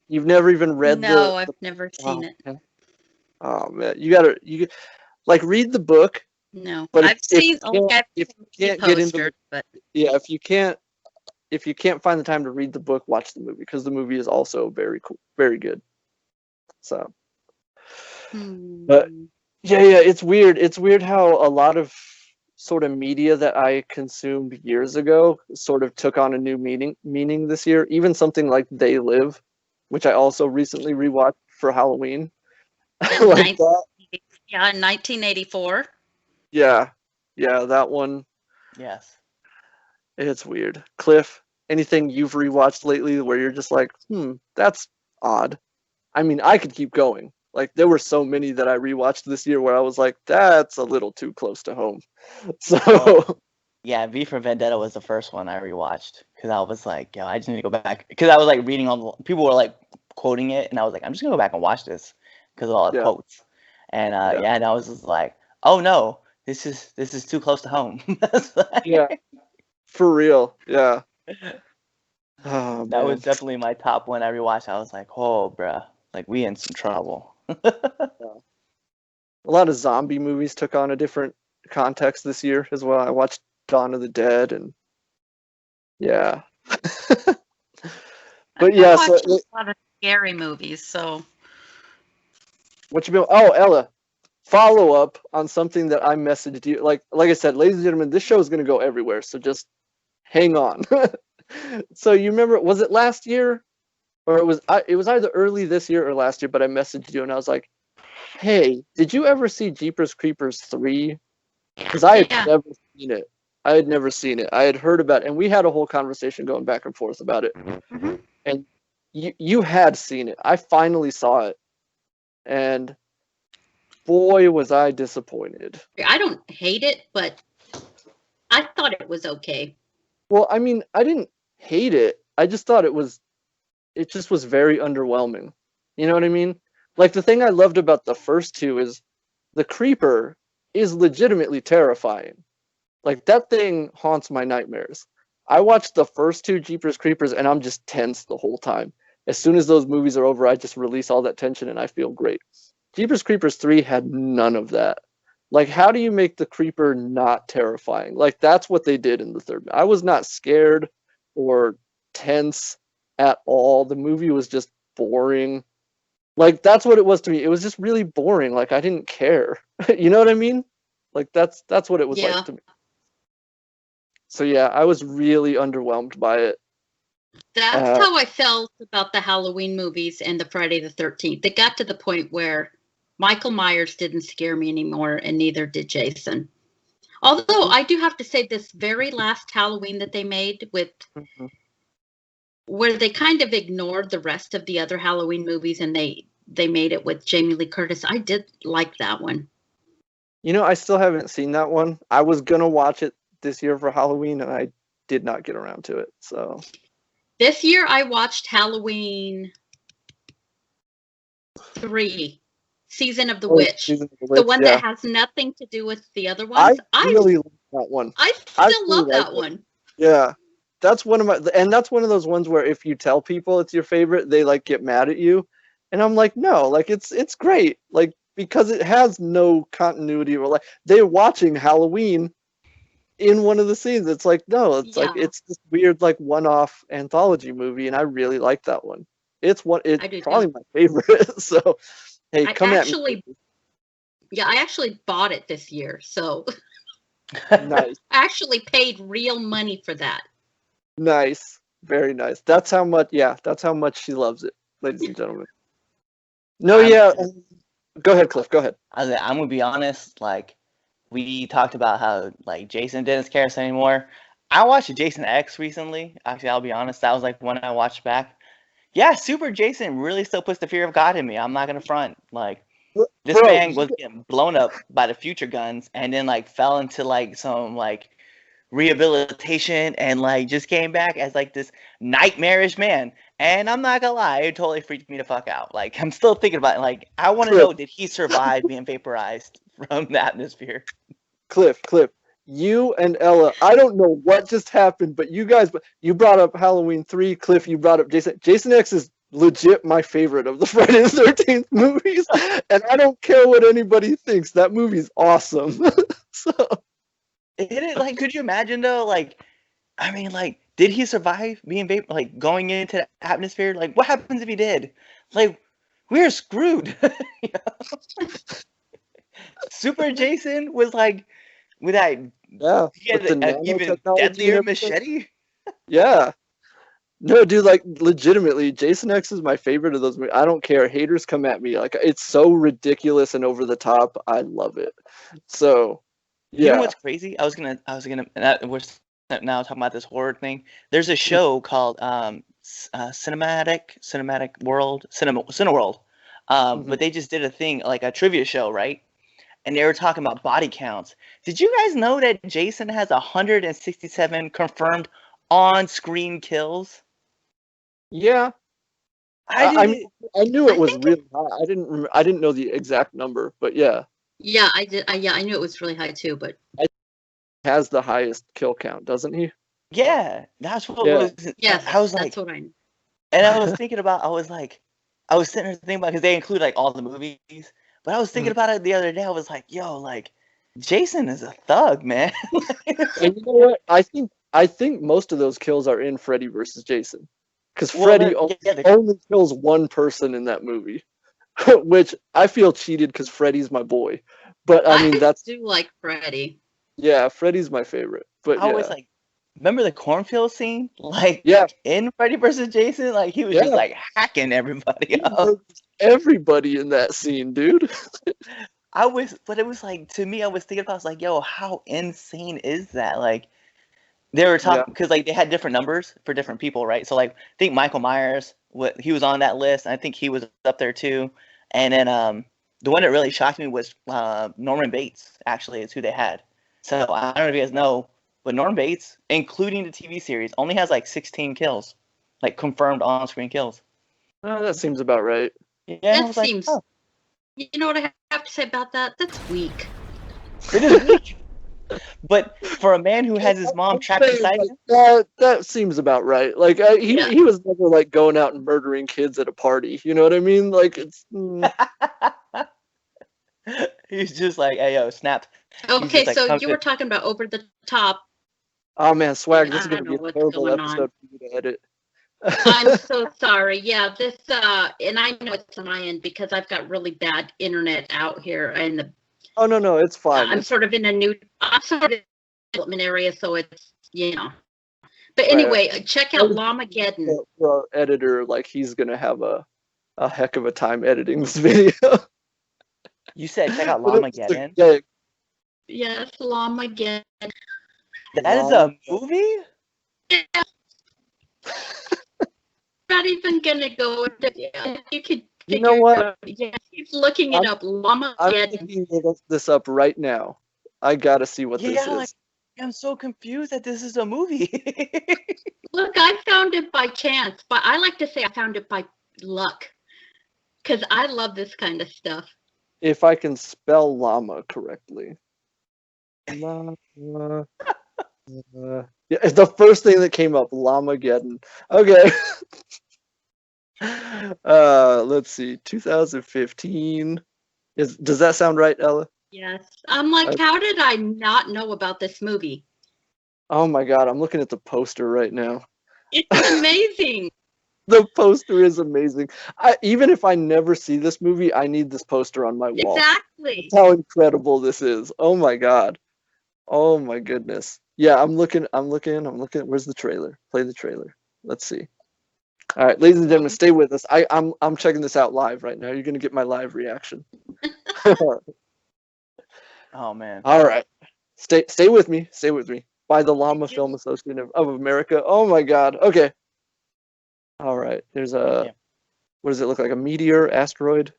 You've never even read No, I've never seen it. Man. Oh man, you read the book. No, but I've seen. If you can't get into, but if you can't find the time to read the book, watch the movie, because the movie is also very cool, very good. So, but it's weird. It's weird how a lot of sort of media that I consumed years ago sort of took on a new meaning this year. Even something like They Live, which I also recently rewatched for Halloween. Like that. Yeah, 1984. Yeah, that one. Yes. It's weird. Cliff, anything you've rewatched lately where you're just like, that's odd? I mean, I could keep going. Like, there were so many that I rewatched this year where I was like, that's a little too close to home. So. Yeah, V for Vendetta was the first one I rewatched, because I was like, I just need to go back. Because I was like reading people were like quoting it, and I was like, I'm just going to go back and watch this because of all the quotes. And and I was just like, oh no. This is too close to home. Yeah, for real. Yeah. Oh, that was definitely my top one I rewatched. I was like, oh, bruh, like we in some trouble. A lot of zombie movies took on a different context this year as well. I watched Dawn of the Dead, and yeah. But yeah, I watched a lot of scary movies. So. What you been? Oh, Ella. Follow up on something that I messaged you. Like I said, ladies and gentlemen, this show is going to go everywhere, so just hang on. So you remember, was it last year, or it was either early this year or last year? But I messaged you and I was like, "Hey, did you ever see Jeepers Creepers 3?" Because I had never seen it. I had never seen it. I had heard about it, and we had a whole conversation going back and forth about it. Mm-hmm. And you had seen it. I finally saw it, and boy, was I disappointed. I don't hate it, but I thought it was okay. Well, I mean, I didn't hate it. I just thought it just was very underwhelming. You know what I mean? Like, the thing I loved about the first two is the creeper is legitimately terrifying. Like, that thing haunts my nightmares. I watched the first two Jeepers Creepers and I'm just tense the whole time. As soon as those movies are over, I just release all that tension and I feel great. Jeepers Creepers 3 had none of that. Like, how do you make the creeper not terrifying? Like, that's what they did in the third. I was not scared or tense at all. The movie was just boring. Like, that's what it was to me. It was just really boring. Like, I didn't care. You know what I mean? Like, that's what it was like to me. So yeah, I was really underwhelmed by it. That's how I felt about the Halloween movies and the Friday the 13th. It got to the point where Michael Myers didn't scare me anymore, and neither did Jason. Although I do have to say, this very last Halloween that they made with, where they kind of ignored the rest of the other Halloween movies, and they made it with Jamie Lee Curtis. I did like that one. You know, I still haven't seen that one. I was gonna watch it this year for Halloween, and I did not get around to it. So this year I watched Halloween 3, Season of the Witch. The one that has nothing to do with the other ones. I really like that one. I still love that one. Yeah. That's one of that's one of those ones where if you tell people it's your favorite, they like get mad at you. And I'm like, no, like it's great. Like, because it has no continuity or like they're watching Halloween in one of the scenes. It's like no, it's like Yeah. it's this weird like one-off anthology movie, and I really like that one. It's I do probably too. my favorite. So hey, I come actually, at me. yeah, I actually bought it this year, so Nice, I actually paid real money for that. nice, very nice. That's how much. Yeah, that's how much she loves it, ladies and gentlemen. No, I'm, yeah. Go ahead, Cliff. Go ahead. I'm gonna be honest. Like we talked about how like Jason didn't scare us anymore. I watched Jason X recently. Actually, I'll be honest. That was like when I watched back. Yeah, Super Jason really still puts the fear of God in me. I'm not gonna front. Like this Bro, man was getting blown up by the future guns, and then like fell into like some like rehabilitation, and like just came back as like this nightmarish man. And I'm not gonna lie, it totally freaked me the fuck out. Like I'm still thinking about it. Like I want to Cliff, know, did he survive being vaporized from the atmosphere? Cliff, you and Ella, I don't know what just happened, but you brought up Halloween 3, Cliff, you brought up Jason. Jason X is legit my favorite of the Friday the 13th movies, and I don't care what anybody thinks. That movie's awesome. So, It is like, could you imagine though? Like, I mean, like, did he survive being like going into the atmosphere? Like, what happens if he did? Like, we're screwed. You know? Super Jason was like with that. yeah, He with had the an even nanotechnology and deadlier everything. machete. Yeah. No, dude, like legitimately, Jason X is my favorite of those movies. I don't care. Haters come at me. Like it's so ridiculous and over the top. I love it. So, You know yeah. what's crazy? We're now talking about this horror thing. There's a show called Cinematic World, Cineworld. Mhm. But they just did a thing like a trivia show, right? And they were talking about body counts. Did you guys know that Jason has 167 confirmed on-screen kills? Yeah. I I mean, didn't. I knew I it was think really high. I didn't know the exact number, but yeah, yeah, I did. Yeah, I knew it was really high too, but he has the highest kill count, doesn't he? Yeah, that's what Yeah. was. yes, I was that's like, what I know. and I was thinking about. I was sitting there thinking about because they include like all the movies. But I was thinking Mhm. about it the other day. I was like, yo, like Jason is a thug, man. And you know what? I think most of those kills are in Freddy versus Jason, because Well, Freddy yeah, only kills one person in that movie, which I feel cheated because Freddy's my boy. But I mean, I that's do like Freddy. yeah, Freddy's my favorite. But I was yeah, like, remember the cornfield scene? Like yeah, in Freddy vs. Jason, like he was just yeah. like hacking everybody He up. murders everybody in that scene, dude. But it was like to me, I was thinking about, I was like, yo, how insane is that? Like they were Yeah. talking because like they had different numbers for different people, right? So like I think Michael Myers, he was on that list, and I think he was up there too. And then the one that really shocked me was Norman Bates. Actually, is who they had. So I don't know if you guys know, but Norman Bates, including the TV series, only has like 16 kills, like confirmed on-screen kills. Oh, that seems about right. Yeah, and I That was like, seems. oh, You know what I have to say about that? That's weak. it is weak. But for a man who has his mom I'm trapped saying, inside like, him, that seems about right. Like Yeah. he was never like going out and murdering kids at a party. You know what I mean? Like it's he's just like, hey, yo, snap. He's Okay, just like, so come you to. were talking about over the top. oh man, swag. This is I gonna don't be know a what's terrible going on. episode for you to edit. I'm so sorry. Yeah, this and I know it's on my end because I've got really bad internet out here, and Oh no, it's fine. I'm sort of in I'm sort of in a development area, so it's But Right. anyway, check out Lamageddon. For our editor, like he's gonna have a heck of a time editing this video. You said check out But it's Lamageddon. okay. Yes, Lamageddon. That is a movie? Yeah. Not even gonna go into you could You know what? Yeah, he's looking it up. I'm Lamageddon. looking this up right now. I gotta see what this Yeah, like is. I'm so confused that this is a movie. Look, I found it by chance, but I like to say I found it by luck because I love this kind of stuff. If I can spell llama correctly. Llama. Yeah, it's the first thing that came up, Lamageddon. Okay. Let's see, 2015. Does that sound right, Ella? Yes. I'm like, how did I not know about this movie? Oh my God, I'm looking at the poster right now. It's amazing. The poster is amazing. Even if I never see this movie, I need this poster on my wall. Exactly. That's how incredible this is. Oh my God. Oh my goodness. Yeah, I'm looking. Where's the trailer? Play the trailer. Let's see. All right, ladies and gentlemen, stay with us. I'm checking this out live right now. You're gonna get my live reaction. Oh man. All right. Stay with me. Stay with me. By the Llama Film Association of America. Oh my God. Okay. All right. There's a. Yeah. What does it look like? A meteor, asteroid?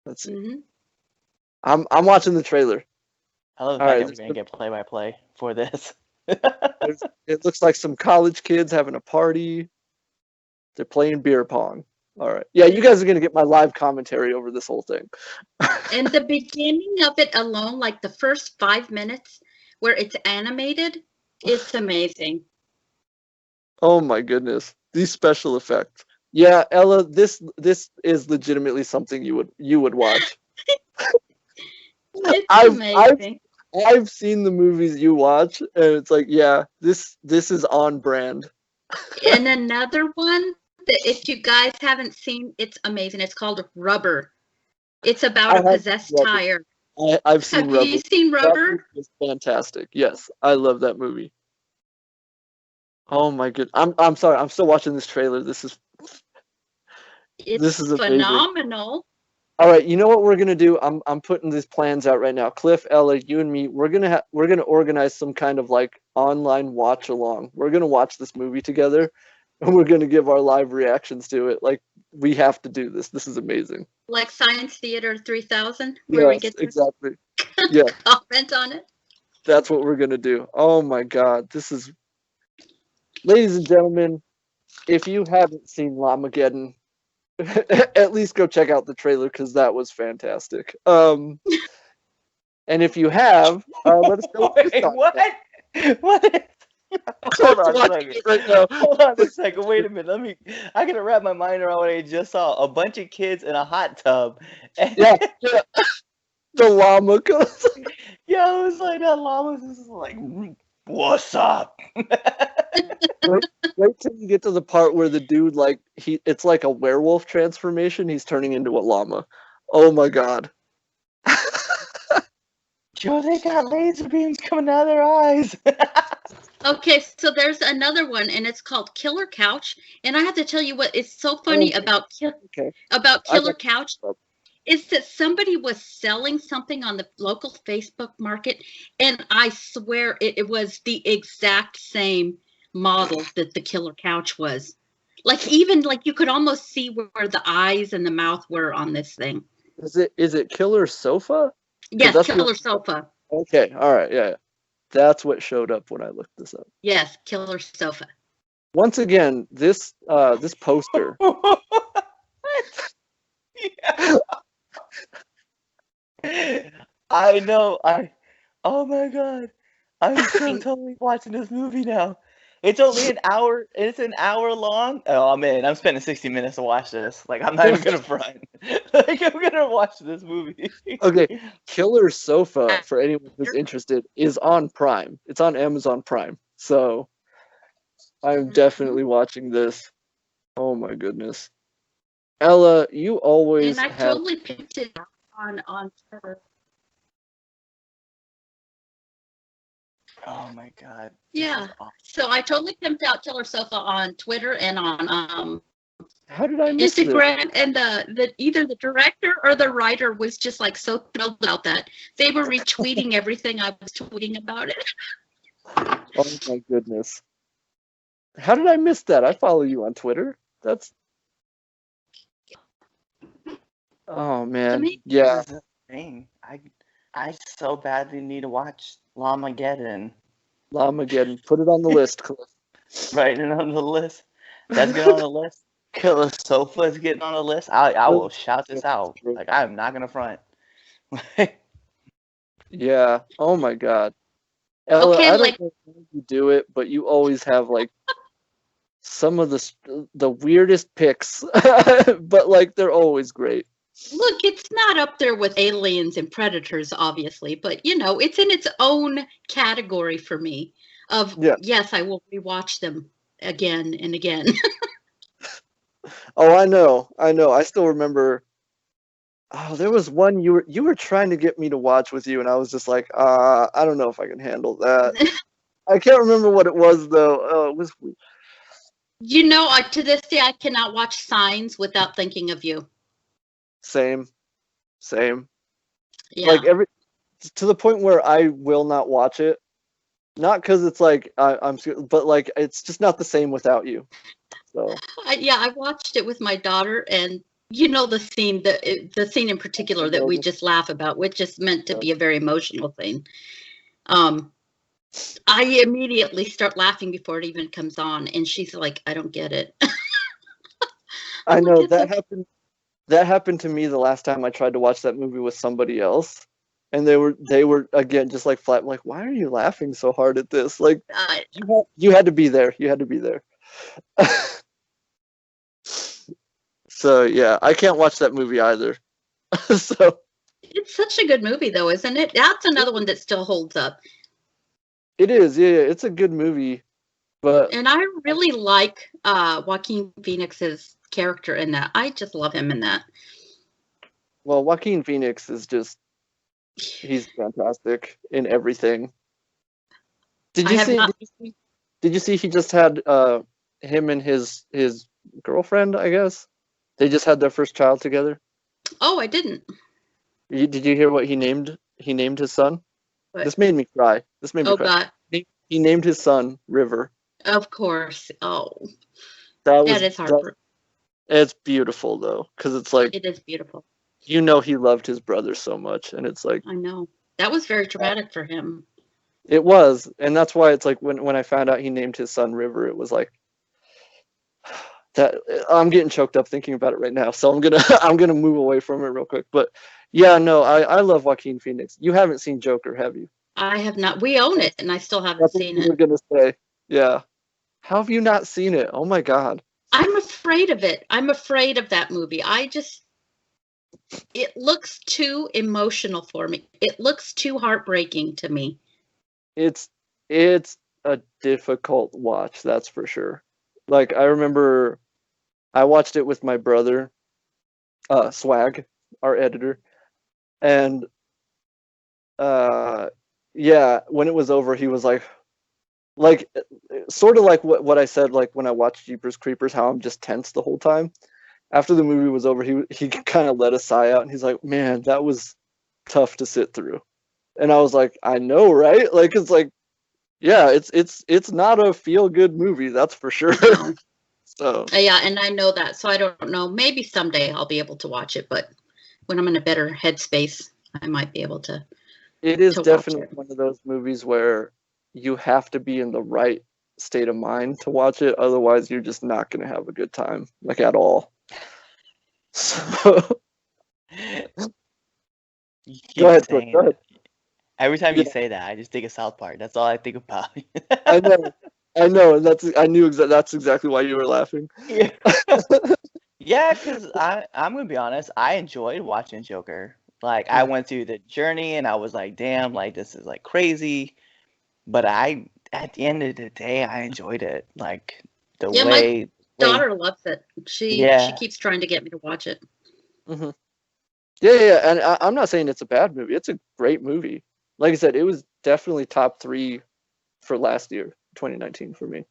Let's see. Mm-hmm. I'm watching the trailer. I love the All fact right, that we're gonna get play-by-play for this. It looks like some college kids having a party. They're playing beer pong. All right. Yeah, you guys are gonna get my live commentary over this whole thing. And the beginning of it alone, like the first 5 minutes where it's animated, it's amazing. Oh my goodness. These special effects. Yeah, Ella, this is legitimately something you would watch. It's I've amazing. I've seen the movies you watch, and it's like, yeah, this is on brand. And another one that if you guys haven't seen, it's amazing. It's called Rubber. It's about a possessed Rubber. tire. I've seen Have Rubber. you seen That Rubber? movie is fantastic. Yes, I love that movie. Oh my good. I'm sorry. I'm still watching this trailer. This is It's amazing. phenomenal. All right, you know what we're gonna do? I'm putting these plans out right now. Cliff, Ella, you and me, we're gonna organize some kind of like online watch along. We're gonna watch this movie together, and we're gonna give our live reactions to it. Like, we have to do this. This is amazing. Like Science Theater 3000, where we Yes, get to exactly. Yeah, comment on it. that's what we're gonna do. Oh my God, this is, ladies and gentlemen, if you haven't seen Lamageddon, at least go check out the trailer because that was fantastic. And if you have, let us know. Wait, what? What? Hold on a second. Right now. Hold on a second. Wait a minute. I gotta wrap my mind around what I just saw. A bunch of kids in a hot tub. Yeah. The llama goes. Yeah, it was like that llama's just like, what's up? Wait till you get to the part where the dude, like, it's like a werewolf transformation. He's turning into a llama. Oh my God. Yo, they got laser beams coming out of their eyes. Okay, so there's another one, and it's called Killer Couch. And I have to tell you what is so funny about Killer Couch is that somebody was selling something on the local Facebook market, and I swear it was the exact same model that the Killer Couch was. Like, even like you could almost see where the eyes and the mouth were on this thing. Is it Killer Sofa? Yes, Killer Sofa. Okay, all right, yeah. That's what showed up when I looked this up. Yes, Killer Sofa. Once again, this poster. I know. Oh my God. I'm so totally watching this movie now. It's only an hour. It's an hour long. Oh man, I'm spending 60 minutes to watch this. Like, I'm not even gonna front. Like, I'm gonna watch this movie. Okay, Killer Sofa, for anyone who's interested, is on Prime. It's on Amazon Prime. So I'm definitely watching this. Oh my goodness. Ella, you always and I have... totally picked it up on Twitter. Oh my God. Yeah. So I totally pimped out Killer Sofa on Twitter and on How did I miss Instagram, and either the director or the writer was just like so thrilled about that. They were retweeting everything I was tweeting about it. Oh my goodness. How did I miss that? I follow you on Twitter. That's... Oh man. Yeah. This is the thing. I so badly need to watch Lamageddon. Lamageddon. Put it on the list, Cliff. Writing it on the list. That's getting on the list. Killer Sofa is getting on the list. I will shout this out. Like, I'm not gonna front. Yeah. Oh my God. Ella, Okay, I don't like- know how you do it, but you always have like some of the weirdest picks, but like they're always great. Look, it's not up there with Aliens and Predators, obviously, but it's in its own category for me. Yeah. Yes, I will rewatch them again and again. Oh, I know. I still remember. Oh, there was one you were trying to get me to watch with you, and I was just like, I don't know if I can handle that. I can't remember what it was though. Oh, it was To this day, I cannot watch Signs without thinking of you. same. Yeah. Like to the point where I will not watch it. Not because it's like but like it's just not the same without you. So I watched it with my daughter, and the scene in particular that we just laugh about, which is meant to be a very emotional thing. I immediately start laughing before it even comes on, and she's like, "I don't get it." I know that happened. That happened to me the last time I tried to watch that movie with somebody else, and they were again just like flat. Like, why are you laughing so hard at this? Like, you had to be there. You had to be there. So yeah, I can't watch that movie either. So it's such a good movie, though, isn't it? That's another one that still holds up. It is, yeah, it's a good movie, and I really like Joaquin Phoenix's character in that. I just love him in that. Well, Joaquin Phoenix is he's fantastic in everything. Did you see he just had him and his girlfriend, I guess? They just had their first child together? Oh, I didn't. Did you hear what he named his son? What? This made me cry. Oh, cry. God. He named his son River. Of course. Oh. That is heartbreaking. It's beautiful, though, because it's like... It is beautiful. He loved his brother so much, and it's like... I know. That was very traumatic for him. It was, and that's why it's like when I found out he named his son River, it was like... that. I'm getting choked up thinking about it right now, so I'm gonna move away from it real quick. But yeah, no, I love Joaquin Phoenix. You haven't seen Joker, have you? I have not. We own it, and I still haven't seen it. That's what you were gonna say. Yeah. How have you not seen it? Oh my God. I'm afraid of it. I'm afraid of that movie. It looks too emotional for me. It looks too heartbreaking to me. It's a difficult watch, that's for sure. Like, I remember I watched it with my brother, Swag, our editor, and yeah, when it was over, he was like sort of like what I said, like when I watched Jeepers Creepers, how I'm just tense the whole time. After the movie was over, he kind of let a sigh out, and he's like, "Man, that was tough to sit through." And I was like, "I know, right?" Like, it's like, yeah, it's not a feel good movie, that's for sure. So yeah, and I know that, so I don't know. Maybe someday I'll be able to watch it, but when I'm in a better headspace, I might be able to. It is definitely one of those movies where you have to be in the right state of mind to watch it. Otherwise, you're just not going to have a good time, like, at all. So go ahead. Every time you say that, I just think of South Park. That's all I think about. I know, and that's exactly why you were laughing. Yeah, yeah, because I'm gonna be honest, I enjoyed watching Joker. Like, I went through the journey, and I was like, damn, like, this is like crazy. But at the end of the day, I enjoyed it. Like, the way my daughter loves it. She keeps trying to get me to watch it. Mm-hmm. Yeah, and I'm not saying it's a bad movie. It's a great movie. Like I said, it was definitely top 3 for last year, 2019 for me.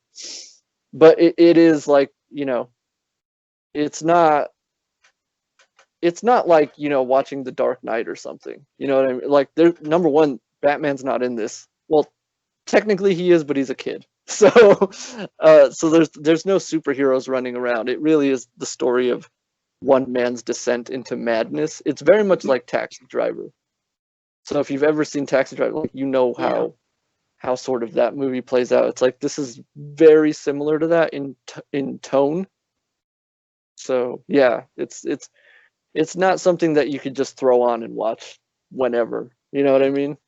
But it is like, it's not like, watching The Dark Knight or something. You know what I mean? Like, number one, Batman's not in this. Well, technically he is, but he's a kid. So there's no superheroes running around. It really is the story of one man's descent into madness. It's very much like Taxi Driver. So if you've ever seen Taxi Driver, like, how sort of that movie plays out. It's like, this is very similar to that in tone. So yeah, it's not something that you could just throw on and watch whenever. You know what I mean?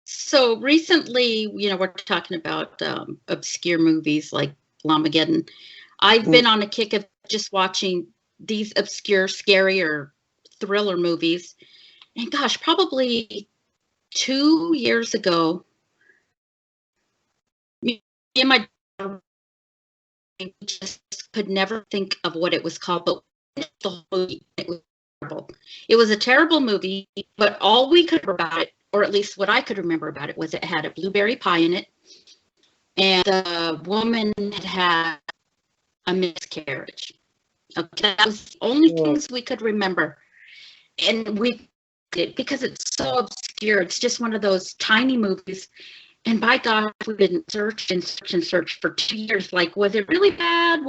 So recently, we're talking about obscure movies like Lamageddon. I've been on a kick of just watching these obscure, scary, or thriller movies. And gosh, probably 2 years ago, me and my daughter just could never think of what it was called, but the whole movie, it was terrible. It was a terrible movie, but all we could remember about it, or at least what I could remember about it, was it had a blueberry pie in it, and the woman had a miscarriage. Okay, that was the only things we could remember. And we did, because it's so obscure. It's just one of those tiny movies. And by God, we didn't search and search and search for 2 years. Like, was it really bad?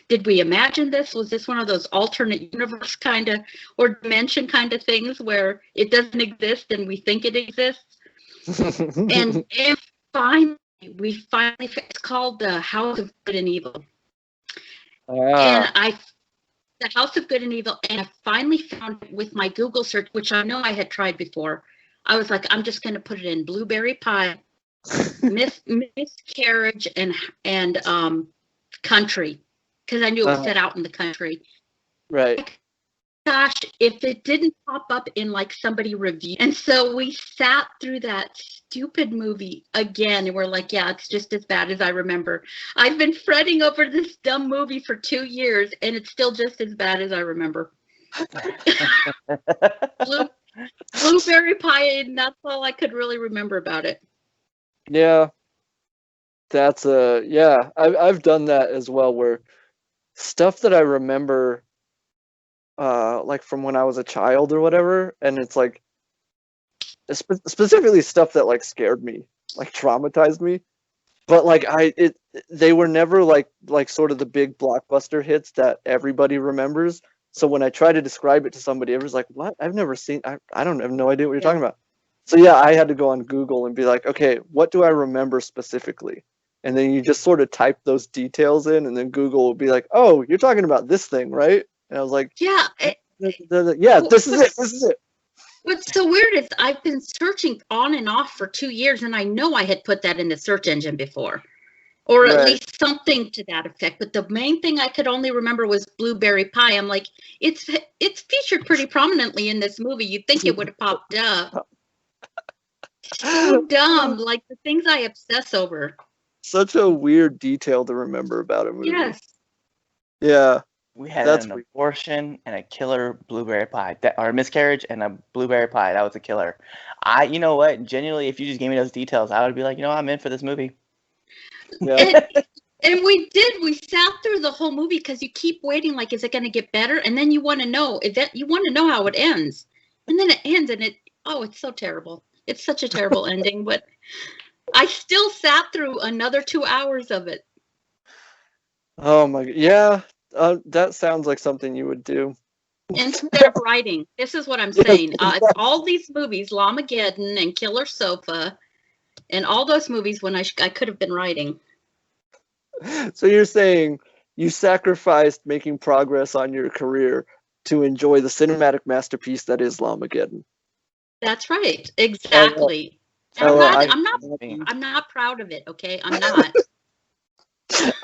Did we imagine this? Was this one of those alternate universe kind of, or dimension kind of things where it doesn't exist and we think it exists? and finally, it's called The House of Good and Evil. And The House of Good and Evil, and I finally found it with my Google search, which I know I had tried before. I was like, I'm just going to put it in blueberry pie, miscarriage, and country, because I knew it was set out in the country. Right. Gosh, if it didn't pop up in like somebody review. And so we sat through that stupid movie again, and we're like, yeah, it's just as bad as I remember. I've been fretting over this dumb movie for 2 years, and it's still just as bad as I remember. Blueberry pie, and that's all I could really remember about it. Yeah. That's I've done that as well, where stuff that I remember like from when I was a child or whatever, and it's like specifically stuff that like scared me, like traumatized me, but like they were never like sort of the big blockbuster hits that everybody remembers. So when I try to describe it to somebody, everyone's like, what? I've never seen, I don't have no idea what you're talking about. So yeah, I had to go on Google and be like, okay, what do I remember specifically? And then you just sort of type those details in, and then Google will be like, oh, you're talking about this thing, right? And I was like, yeah, this is it. What's so weird is I've been searching on and off for 2 years, and I know I had put that in the search engine before, or at least something to that effect. But the main thing I could only remember was blueberry pie. I'm like, it's featured pretty prominently in this movie. You'd think it would have popped up. So dumb, like the things I obsess over. Such a weird detail to remember about a movie. Yes. Yeah. We had an abortion and a killer blueberry pie, or a miscarriage and a blueberry pie. That was a killer. You know what? Genuinely, if you just gave me those details, I would be like, I'm in for this movie. Yeah. And we did. We sat through the whole movie because you keep waiting. Like, is it going to get better? And then you want to know how it ends. And then it ends, and it's so terrible. It's such a terrible ending. But I still sat through another 2 hours of it. Oh my God! Yeah. That sounds like something you would do. Instead of writing. This is what I'm saying. It's all these movies, Lamageddon and Killer Sofa, and all those movies when I could have been writing. So you're saying you sacrificed making progress on your career to enjoy the cinematic masterpiece that is Lamageddon. That's right. Exactly. I'm not proud of it, okay? I'm not.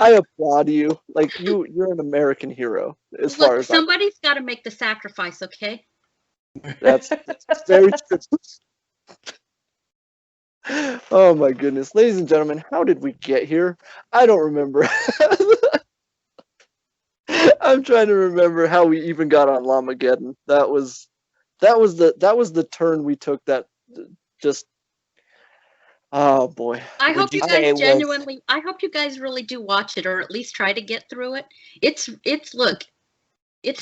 I applaud you. Like you're an American hero as far as somebody's got to make the sacrifice, okay? That's very true. Oh my goodness, ladies and gentlemen, how did we get here? I don't remember. I'm trying to remember how we even got on Lamageddon. That was the turn we took. That just. Oh boy! I hope you guys really do watch it, or at least try to get through it. It's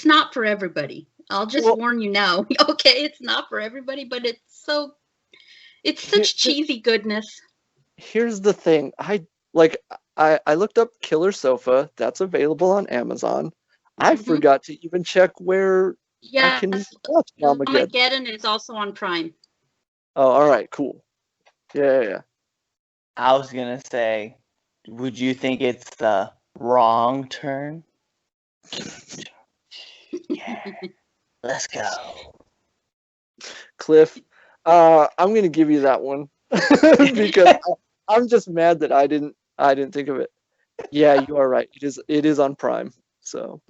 not for everybody. I'll just warn you now. Okay, it's not for everybody, but it's such cheesy goodness. Here's the thing. I looked up Killer Sofa. That's available on Amazon. I forgot to even check where I can watch Lamageddon. Lamageddon is also on Prime. Oh, all right, cool. Yeah. I was gonna say, would you think it's the wrong turn? Yeah. Let's go. Cliff, I'm gonna give you that one because I'm just mad that I didn't think of it. Yeah, you are right. It is on Prime. So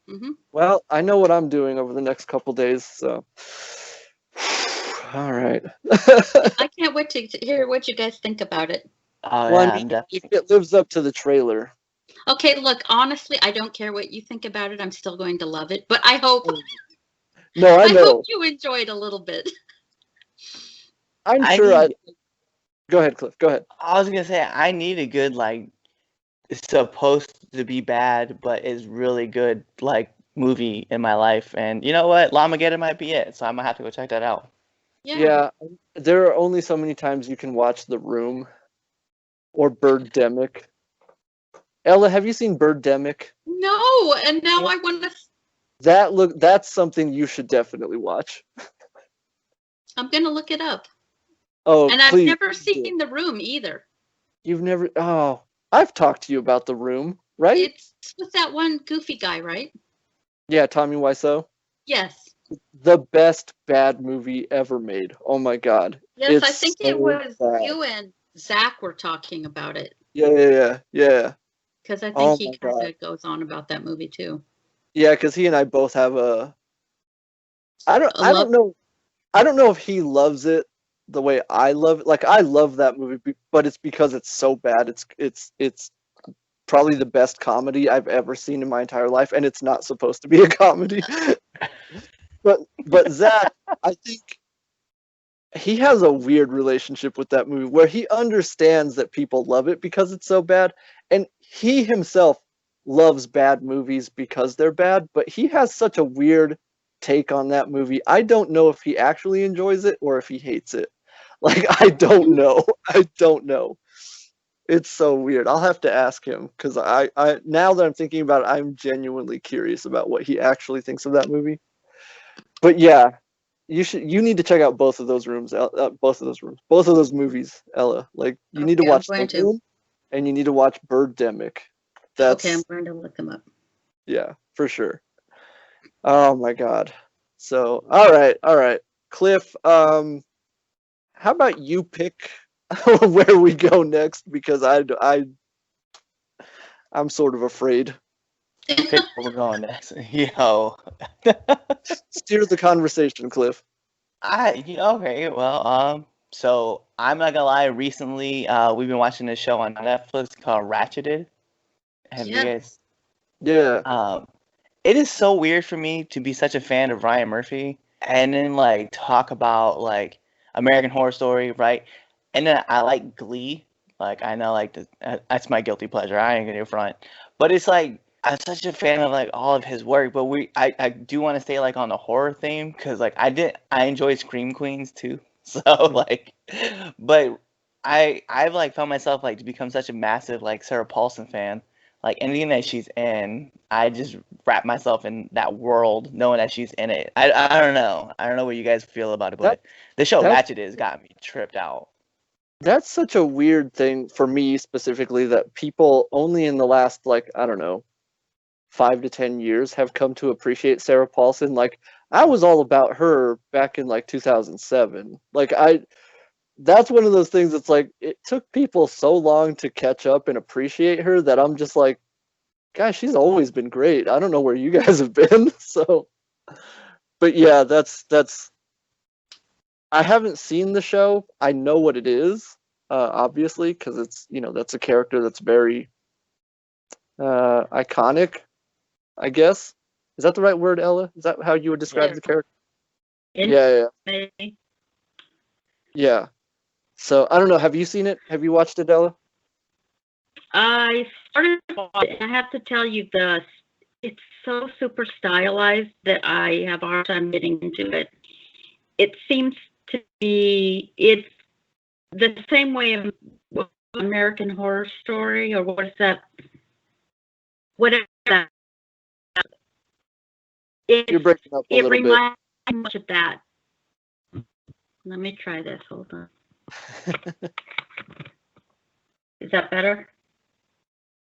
Mm-hmm. Well, I know what I'm doing over the next couple days, so. All right. I can't wait to hear what you guys think about it. Oh Well, yeah, I I'm mean, if definitely. it lives up to the trailer. Okay, look, honestly, I don't care what you think about it. I'm still going to love it, but I hope No, I I hope know. you enjoy it a little bit. I'm I sure I. need. Go ahead, Cliff. Go ahead. I was gonna say I need a good like it's supposed to be bad, but is really good like movie in my life. And you know what? Llamageddon might be it, so I'm gonna have to go check that out. Yeah, there are only so many times you can watch The Room or Birdemic. Ella, have you seen Birdemic? No, and now I want to. That's something you should definitely watch. I'm gonna look it up. Oh, And I've please never do. seen The Room either. You've never. Oh, I've talked to you about The Room, right? It's with that one goofy guy, right? Yeah, Tommy Wiseau. Yes. The best bad movie ever made. Oh my God, Yes, I it's think it so was bad. you and Zach were talking about it. Yeah. Because I think Oh he my kind God. of goes on about that movie too. Yeah, because he and I both have a. A I love. don't know. I don't know if he loves it the way I love it. Like I love that movie, but it's because it's so bad. It's probably the best comedy I've ever seen in my entire life, and it's not supposed to be a comedy. But Zach, I think he has a weird relationship with that movie where he understands that people love it because it's so bad, and he himself loves bad movies because they're bad, but he has such a weird take on that movie. I don't know if he actually enjoys it or if he hates it. Like I don't know. I don't know. It's so weird. I'll have to ask him because I now that I'm thinking about it, I'm genuinely curious about what he actually thinks of that movie. But yeah, you need to check out both of those both of those movies, Ella. Like you need to Okay, I'm watch going The to. Room and you need to watch Birdemic. Okay, I'm That's going to look them up. yeah, for sure. Oh my God. So all right, Cliff. How about you pick where we go next because I'm sort of afraid. Pick where we're going next. Yo. Steer the conversation, Cliff. Okay, well, so I'm not gonna lie, recently, we've been watching this show on Netflix called Ratcheted. Have you Yeah. guys Yeah. it is so weird for me to be such a fan of Ryan Murphy and then like talk about like American Horror Story, right? And then I like Glee. Like I know like that's my guilty pleasure. I ain't gonna front. But it's like I'm such a fan of like all of his work, but I do want to stay like on the horror theme because like I enjoy Scream Queens too. So like but I've like found myself like to become such a massive like Sarah Paulson fan. Like anything that she's in, I just wrap myself in that world, knowing that she's in it. I don't know. I don't know what you guys feel about it, That but the show that Ratchet has got me tripped out. that's such a weird thing for me specifically that people only in the last like I don't know 5 to 10 years have come to appreciate Sarah Paulson. Like I was all about her back in like 2007. Like I that's one of those things that's like it took people so long to catch up and appreciate her that I'm just like, gosh, she's always been great. I don't know where you guys have been. So, but yeah, that's I haven't seen the show. I know what it is, obviously, because it's that's a character that's very iconic. I guess is that the right word, Ella? Is that how you would describe Yeah. the character? Yeah. Yeah. So I don't know. Have you seen it? Have you watched it, Ella? I started to watch it, and I have to tell you, it's so super stylized that I have a hard time getting into it. It seems to be it's the same way of American Horror Story, or what is that? Whatever that. You're breaking up a It little bit. reminds me much of that. Let me try this. Hold on. Is that better?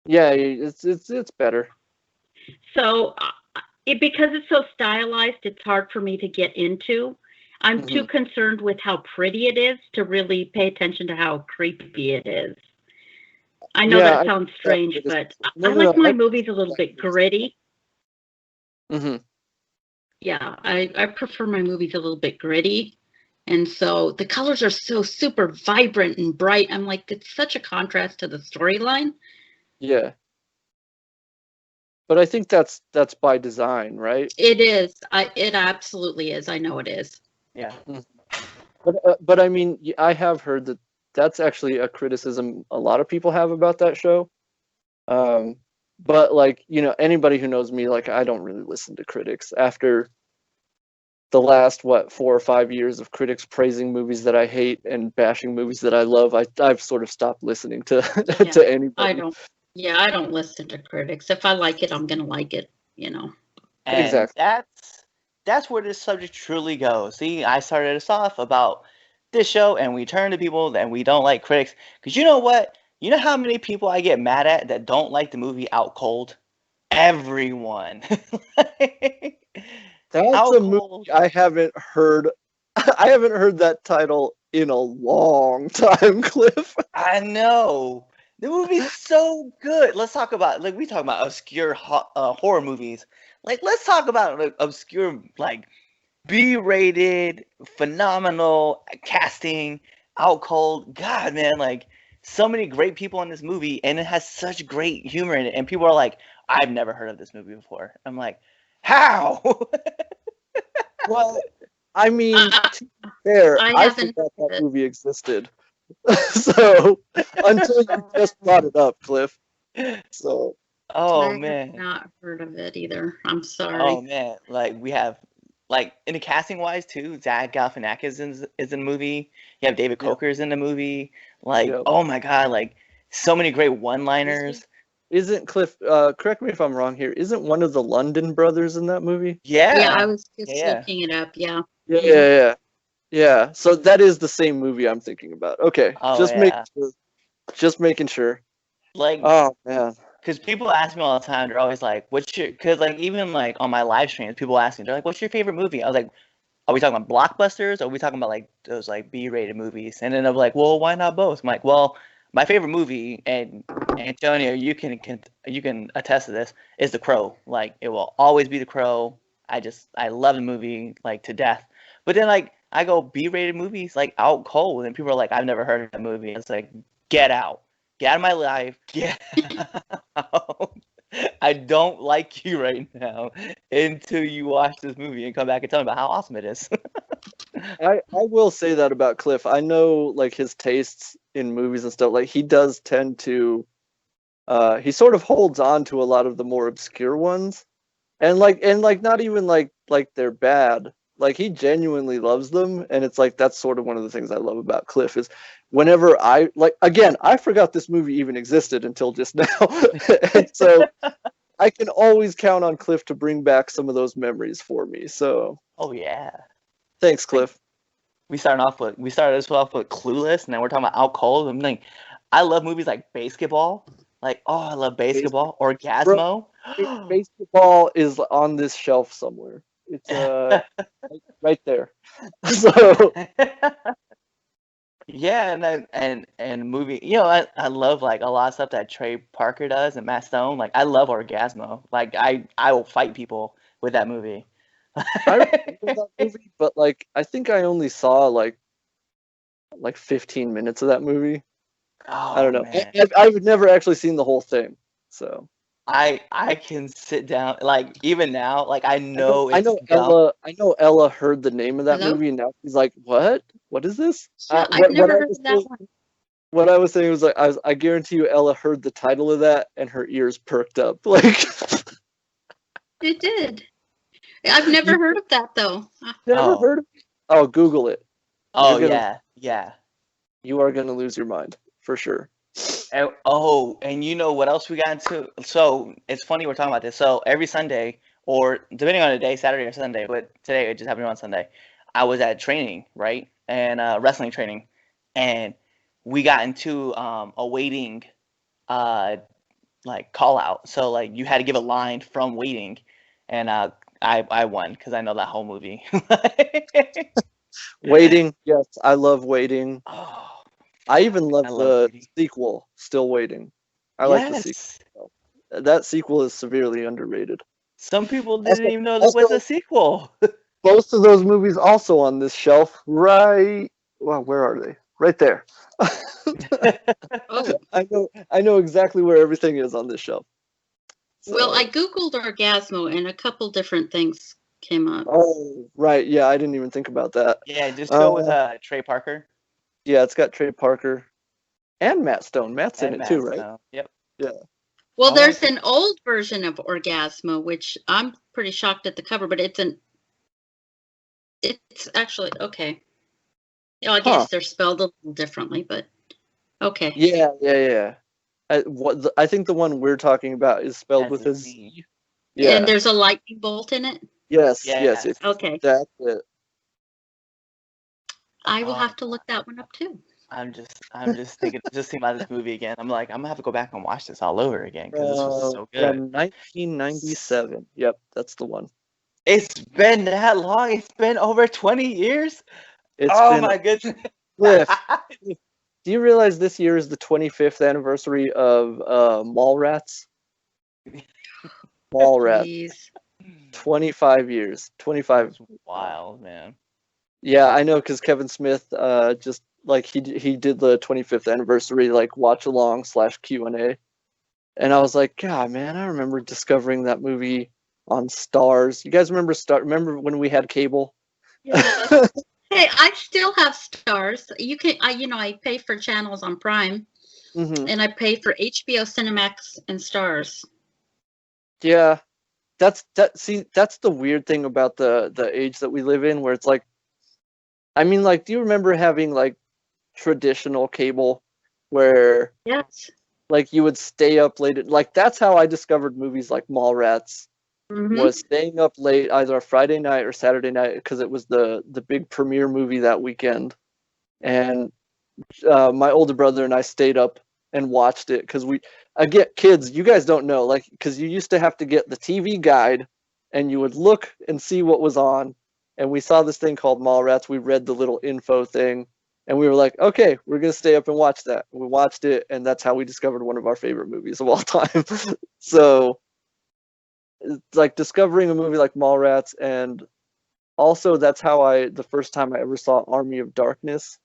Yeah, it's better. So, because it's so stylized, it's hard for me to get into. I'm too concerned with how pretty it is to really pay attention to how creepy it is. I know that sounds strange, but I like my movies a little bit gritty. Mm-hmm. Yeah, I prefer my movies a little bit gritty. And so the colors are so super vibrant and bright. I'm like, it's such a contrast to the storyline. Yeah. But I think that's by design, right? It is. It absolutely is. I know it is. Yeah. But I mean, I have heard that that's actually a criticism a lot of people have about that show. But like, anybody who knows me, like, I don't really listen to critics. After the last 4 or 5 years of critics praising movies that I hate and bashing movies that I love, I've sort of stopped listening to Yeah, to anybody. I don't listen to critics. If I like it, I'm gonna like it, And Exactly. that's where this subject truly goes. See, I started us off about this show, and we turn to people that we don't like critics. Because you know what? You know how many people I get mad at that don't like the movie Out Cold? Everyone. That's Out a movie Cold. I haven't heard. I haven't heard that title in a long time, Cliff. I know. The movie's so good. Let's talk about, like, we talk about obscure horror movies. Like, let's talk about like obscure, like, B-rated, phenomenal casting, Out Cold. God, man, like, so many great people in this movie, and it has such great humor in it. And people are like, I've never heard of this movie before. I'm like, how? Well, I mean, to be fair, I I haven't forgot heard that it. movie existed. So until you just brought it up, Cliff. So Oh, I have man. not heard of it either. I'm Oh sorry. man, like we have, like in the casting wise too, Zach Galifianakis is in the movie. You have David yeah, Coker's in the movie. Like, yeah. oh my god, like so many great one-liners. Isn't Cliff? Correct me if I'm wrong here. Isn't one of the London brothers in that movie? Yeah, I Yeah, was just yeah. looking it up. Yeah. Yeah, yeah, yeah, yeah. So that is the same movie I'm thinking about. Okay, Oh just making yeah. sure. Just making sure. Like, Oh man. because people ask me all the time, they're always like, "What's your?" Because like even like on my live streams, people ask me, they're like, "What's your favorite movie?" I was like, "Are we talking about blockbusters? Or are we talking about like those like B-rated movies?" And then I'm like, "Well, why not both?" I'm like, "Well, my favorite movie, and Antonio, you can attest to this, is The Crow. Like it will always be The Crow. I love the movie like to death. But then like I go B-rated movies like Out Cold, and people are like, I've never heard of that movie. It's like, get out. Get out of my life. Get out. I don't like you right now until you watch this movie and come back and tell me about how awesome it is. I will say that about Cliff. I know like his tastes in movies and stuff. Like he does tend to. He sort of holds on to a lot of the more obscure ones, and like not even like they're bad. Like he genuinely loves them, and it's like that's sort of one of the things I love about Cliff is whenever I like again I forgot this movie even existed until just now, and so I can always count on Cliff to bring back some of those memories for me. So Oh yeah. thanks, Like Cliff. we started this off with Clueless, and then we're talking about Out Cold. I'm like, I love movies like Basketball. Like, oh, I love Basketball. Bro, Orgasmo. basketball is on this shelf somewhere. It's right there. So Yeah, and movie. I love like a lot of stuff that Trey Parker does and Matt Stone. Like, I love Orgasmo. Like, I will fight people with that movie. I remember that movie, but like I think I only saw like 15 minutes of that movie. I Oh don't know. man. I've never actually seen the whole thing. So I can sit down like even now, like I know I it's know dumb. Ella heard the name of that Hello? movie and now she's like, "What? What is this?" Yeah, I've never heard of that one. What I was saying was like I guarantee you Ella heard the title of that and her ears perked up. Like It did. I've never heard of that though. never Oh. heard of it? Oh, Google it. Oh You're gonna yeah. you are gonna lose your mind for sure. And you know what else we got into? So it's funny we're talking about this. So every Sunday, or depending on the day, Saturday or Sunday, but today it just happened on Sunday, I was at training, right? And wrestling training. And we got into a waiting like call out. So like you had to give a line from waiting. And I won because I know that whole movie. Waiting, yes, I love Waiting. Oh, I even love I love the Waiting. sequel, Still Waiting. I like the sequel. Yes. That sequel is severely underrated. Some people Also- didn't even know there was also- a sequel. Both of those movies also on this shelf, right? Well, where are they? Right there. Oh, I know exactly where everything is on this shelf. well, So- I Googled Orgasmo and a couple different things came up. Oh, right. Yeah, I didn't even think about that. Yeah, just go with Trey Parker Yeah, it's got Trey Parker and Matt Stone. Matt's in and it Matt too, right? Stone. Yep. Well, I there's like an old version of Orgasmo, which I'm pretty shocked at the cover, but it's actually okay. You know, I guess Huh. they're spelled a little differently, but okay. Yeah. I think the one we're talking about is spelled Has with a a Z. Z. Yeah. And there's a lightning bolt in it. Yes. Yes. Okay. That's it. I will Oh, have to look that one up too. I'm just thinking about this movie again. I'm like, I'm gonna have to go back and watch this all over again because this was so good. From 1997. Yep, that's the one. It's been that long. It's been over 20 years. It's Oh been my goodness. Cliff. Do you realize this year is the 25th anniversary of Mallrats? Mallrats. Jeez. 25 years. 25. It's wild, man. Yeah, I know, because Kevin Smith just like he did the 25th anniversary like watch along / Q&A, and I was like, God, man, I remember discovering that movie on Stars. You guys remember when we had cable? Yeah. Hey, I still have Stars. You can, I pay for channels on Prime, Mhm. and I pay for HBO, Cinemax, and Stars. Yeah, that's the weird thing about the age that we live in, where it's like, I mean, like, do you remember having like traditional cable where Yes. like you would stay up late? Like, that's how I discovered movies like Mallrats, Mhm. was staying up late either a Friday night or Saturday night because it was the big premiere movie that weekend. And my older brother and I stayed up and watched it because kids, you guys don't know, like, because you used to have to get the TV guide and you would look and see what was on. And we saw this thing called Mallrats. We read the little info thing and we were like, okay, we're going to stay up and watch that. We watched it, and that's how we discovered one of our favorite movies of all time. So it's like discovering a movie like Mallrats, and also that's how the first time I ever saw Army of Darkness,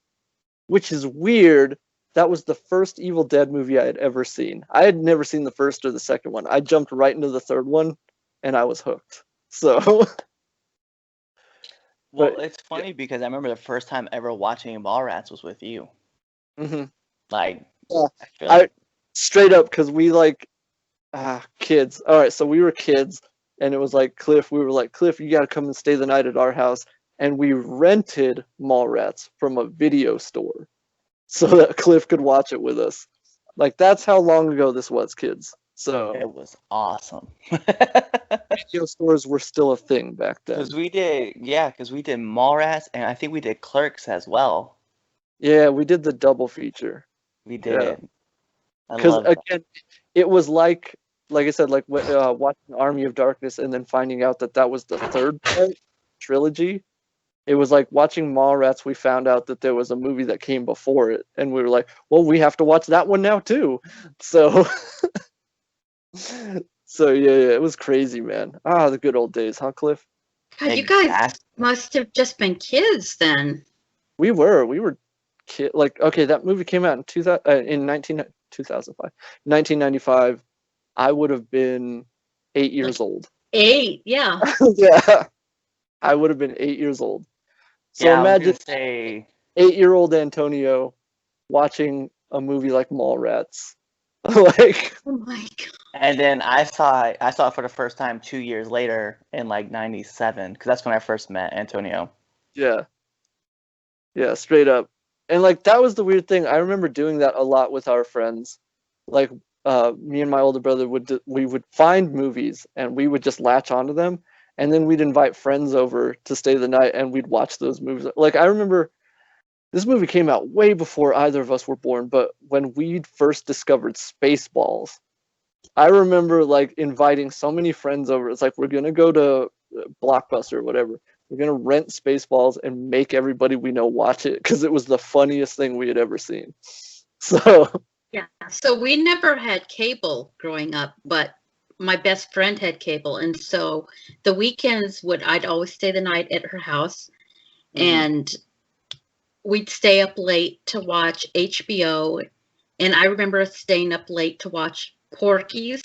which is weird. That was the first Evil Dead movie I had ever seen. I had never seen the first or the second one. I jumped right into the third one, and I was hooked. So, Well, But- it's funny because I remember the first time ever watching Mallrats was with you. mhm. Like, Yeah. I feel like Straight up, because we like kids. All right, so we were kids, and it was like Cliff. We were like, Cliff, you got to come and stay the night at our house. And we rented Mallrats from a video store so that Cliff could watch it with us. Like, that's how long ago this was, kids. So it was awesome. video stores were still a thing back then. Because we did Mallrats, and I think we did Clerks as well. Yeah, we did the double feature. We did. Yeah. I Because love that. again, it was like I said, like watching Army of Darkness and then finding out that was the third part trilogy. It was like watching Mallrats. We found out that there was a movie that came before it, and we were like, well, we have to watch that one now too. So, yeah, it was crazy, man. The good old days, huh, Cliff? God, you guys Exactly. must have just been kids then. We were kid. Like, okay, that movie came out in 2005, 1995. I would have been 8 years old. 8, yeah. Yeah, I would have been 8 years old. So Yeah, I was imagine gonna say 8-year-old Antonio watching a movie like Mallrats. Like, Oh my god. And then I saw it for the first time 2 years later in like '97 because that's when I first met Antonio. yeah, straight up. And like, that was the weird thing. I remember doing that a lot with our friends. Like, me and my older brother we would find movies and we would just latch onto them, and then we'd invite friends over to stay the night and we'd watch those movies. Like, I remember this movie came out way before either of us were born, but when we first discovered Spaceballs, I remember like inviting so many friends over. It's like, we're gonna go to Blockbuster or whatever. We're gonna rent Spaceballs and make everybody we know watch it because it was the funniest thing we had ever seen. So Yeah. So we never had cable growing up, but my best friend had cable, and so the weekends I'd always stay the night at her house, and we'd stay up late to watch HBO. And I remember us staying up late to watch Porky's.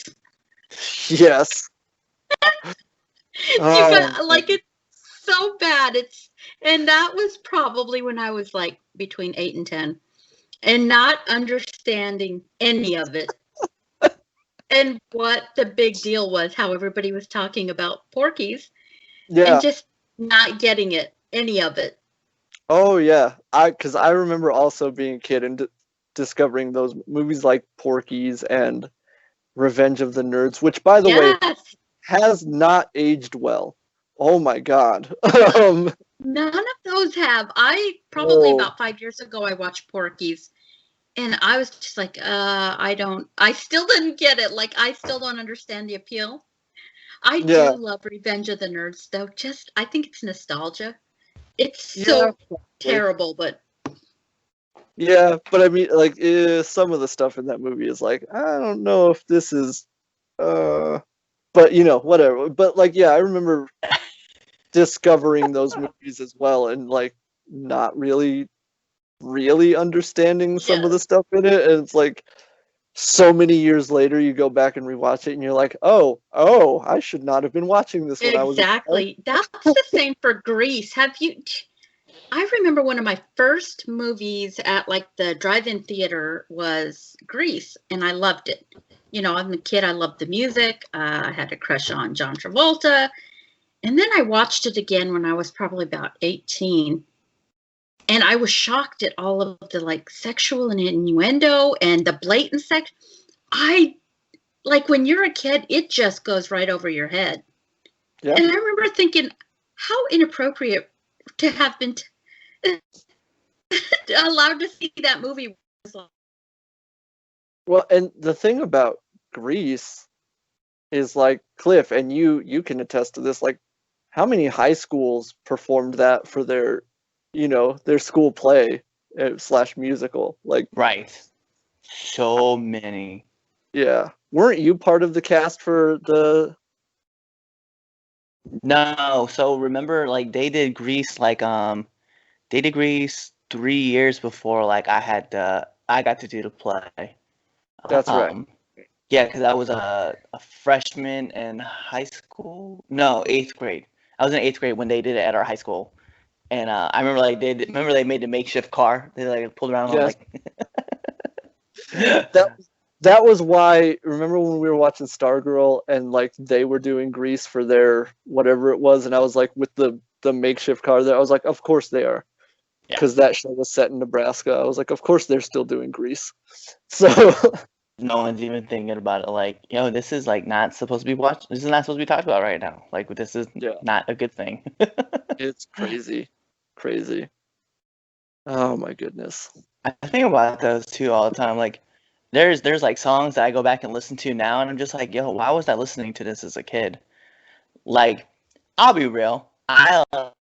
Yes. Like, it's so bad. And that was probably when I was like between 8 and 10, and not understanding any of it. And what the big deal was, how everybody was talking about Porky's, and just not getting it, any of it. Oh yeah, because I remember also being a kid and discovering those movies like Porky's and Revenge of the Nerds, which, by the way, has not aged well. Oh my God. None of those have. Probably about 5 years ago, I watched Porky's, and I was just like, I still didn't get it. Like, I still don't understand the appeal. I do love Revenge of the Nerds, though. I think it's nostalgia. It's so terrible, but. Yeah, but I mean, like, some of the stuff in that movie is like, I don't know if this is, but whatever. But like, yeah, I remember discovering those movies as well, and like not really understanding some of the stuff in it, and it's like so many years later you go back and rewatch it and you're like, oh, I should not have been watching this when I was exactly. That's the same for Grease. I remember one of my first movies at like the drive-in theater was Grease, and I loved it. I'm a kid, I loved the music. I had a crush on John Travolta. And then I watched it again when I was probably about 18. And I was shocked at all of the like sexual and innuendo and the blatant sex. Like, when you're a kid, it just goes right over your head. Yeah. And I remember thinking, how inappropriate to have been allowed to see that movie. Well, and the thing about Grease is, like, Cliff, and you can attest to this, like, how many high schools performed that for their school play / musical? Like, right. So many. Yeah. Weren't you part of the cast for the... No. So remember, like, they did Grease, like, they did Grease 3 years before, like, I got to do the play. That's right. Yeah, because I was a freshman in high school. No, 8th grade. I was in 8th grade when they did it at our high school. And I remember, like, they made the makeshift car. They, like, pulled around. Yes. Like... that was why. Remember when we were watching Stargirl and like they were doing Grease for their whatever it was, and I was like, with the makeshift car there, I was like, of course they are, because that show was set in Nebraska. I was like, of course they're still doing Grease. So no one's even thinking about it. Like, this is like not supposed to be watched. This is not supposed to be talked about right now. Like, this is not a good thing. It's crazy. Oh my goodness. I think about those too all the time. Like, there's like songs that I go back and listen to now, and I'm just like, why was I listening to this as a kid? Like, I'll be real. I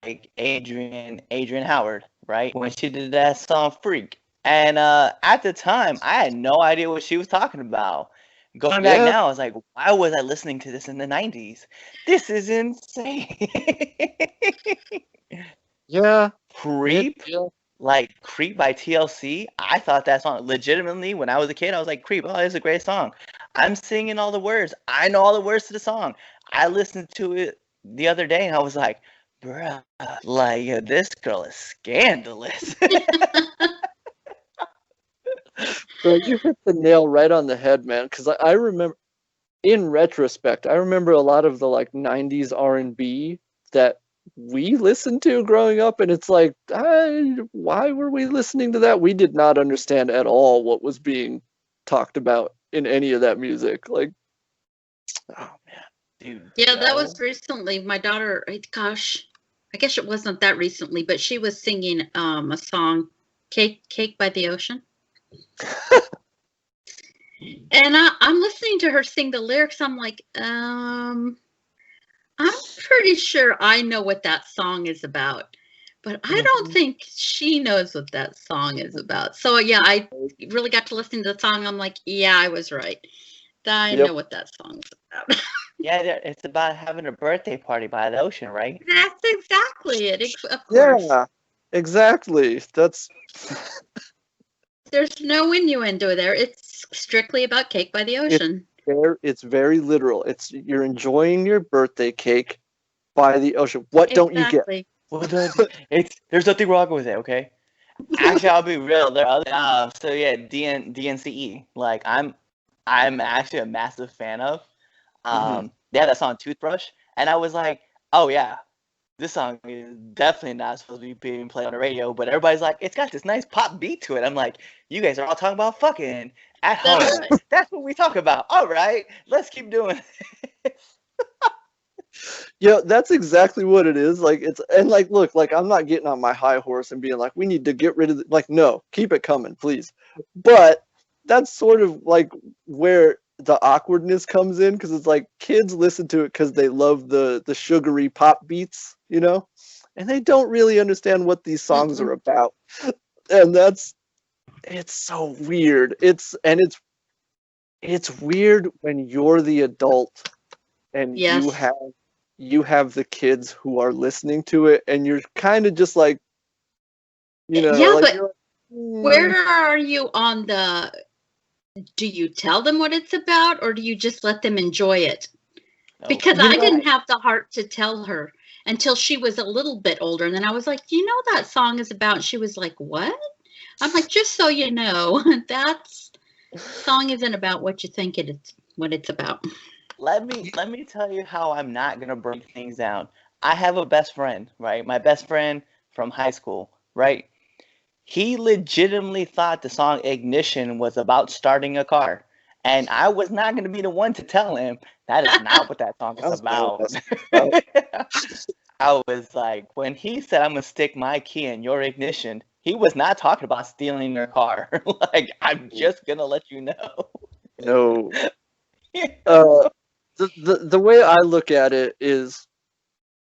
like Adrian Howard, right? When she did that song "Freak," and at the time, I had no idea what she was talking about. Going back now, I was like, why was I listening to this in the 90s? This is insane. Yeah. Creep? Like, Creep by TLC? I thought that song, legitimately, when I was a kid, I was like, Creep, this is a great song. I'm singing all the words. I know all the words to the song. I listened to it the other day, and I was like, bruh, like, this girl is scandalous. Bro, you hit the nail right on the head, man. Because I remember, in retrospect, I remember a lot of the like 90s R&B that we listened to growing up, and it's like, why were we listening to that? We did not understand at all what was being talked about in any of that music. Like, oh man, dude. Yeah, that was recently. My daughter, gosh, I guess it wasn't that recently, but she was singing a song, "Cake by the Ocean." And I'm listening to her sing the lyrics. I'm like, I'm pretty sure I know what that song is about, but I don't think she knows what that song is about. So yeah, I really got to listen to the song. I'm like, yeah, I was right. I know what that song is about. Yeah, it's about having a birthday party by the ocean, right? That's exactly it. Of course. Yeah, exactly. That's There's no innuendo there. It's strictly about cake by the ocean. it's very literal. It's you're enjoying your birthday cake by the ocean. What don't you get? Exactly. Well, there's nothing wrong with it, okay? Actually, I'll be real. There are other, so yeah, DNCE. Like I'm actually a massive fan of. They had that song Toothbrush, and I was like, oh yeah, this song is definitely not supposed to be being played on the radio, but everybody's like, it's got this nice pop beat to it. I'm like, you guys are all talking about fucking at home. That's right. That's what we talk about. All right, let's keep doing it. Yeah, that's exactly what it is. Like it's and like look, like I'm not getting on my high horse and being like, we need to get rid of like no, keep it coming, please. But that's sort of like where the awkwardness comes in because it's like kids listen to it because they love the sugary pop beats, you know, and they don't really understand what these songs are about, and it's so weird. It's weird when you're the adult and Yes. you have the kids who are listening to it and you're kind of just like, you know, Yeah, like, but you're like, where are you on the? Do you tell them what it's about, or do you just let them enjoy it? Because I didn't have the heart to tell her until she was a little bit older, and then I was like, you know, that song is about. She was like, what? I'm like, just so you know, that song isn't about what you think what it's about. Let me tell you how I'm not gonna break things down. I have a best friend, right? My best friend from high school, right? He legitimately thought the song Ignition was about starting a car. And I was not going to be the one to tell him that is not what that song is That's not what about. that's I was like, when he said, I'm going to stick my key in your ignition, he was not talking about stealing your car. Like, I'm just going to let you know. no. The way I look at it is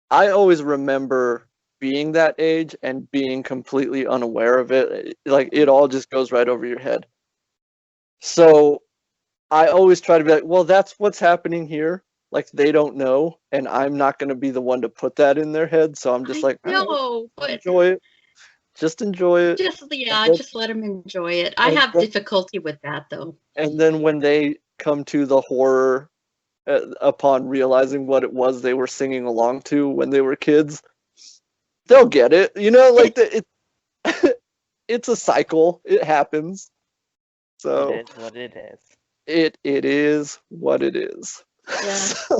I always remember being that age and being completely unaware of it. Like it all just goes right over your head. So I always try to be like, well, that's what's happening here. Like they don't know, and I'm not going to be the one to put that in their head. So I'm just like, all right, No, but enjoy it. Just enjoy it. just let them enjoy it. I have difficulty with that though. And then when they come to the horror upon realizing what it was they were singing along to when they were kids, they'll get it. You know, like it's a cycle. It happens. So it is what it is. It is what it is. Yeah.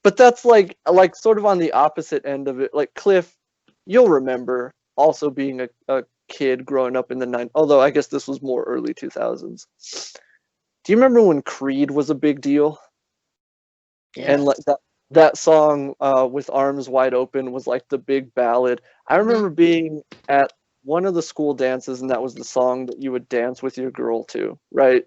But that's like sort of on the opposite end of it. Like Cliff, you'll remember also being a kid growing up in the 90s, although I guess this was more early 2000s. Do you remember when Creed was a big deal? Yeah. And like that song with Arms Wide Open was like the big ballad. I remember being at one of the school dances and that was the song that you would dance with your girl to, right?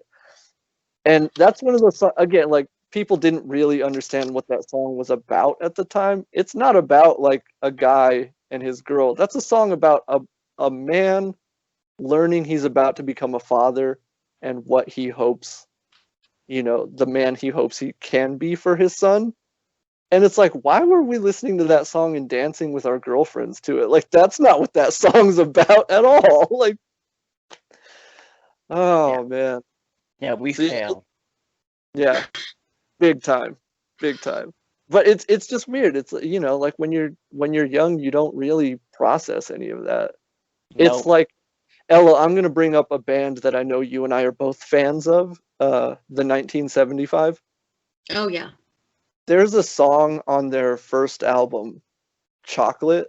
And that's one of those, again, like people didn't really understand what that song was about at the time. It's not about like a guy and his girl. That's a song about a man learning he's about to become a father and what he hopes, you know, the man he hopes he can be for his son. And it's like, why were we listening to that song and dancing with our girlfriends to it? Like, that's not what that song's about at all. Like, oh, man. Yeah, we failed. Yeah, big time. But it's just weird. It's, you know, like when you're young, you don't really process any of that. Nope. It's like, Ella, I'm going to bring up a band that I know you and I are both fans of, the 1975. Oh, yeah. There's a song on their first album, Chocolate.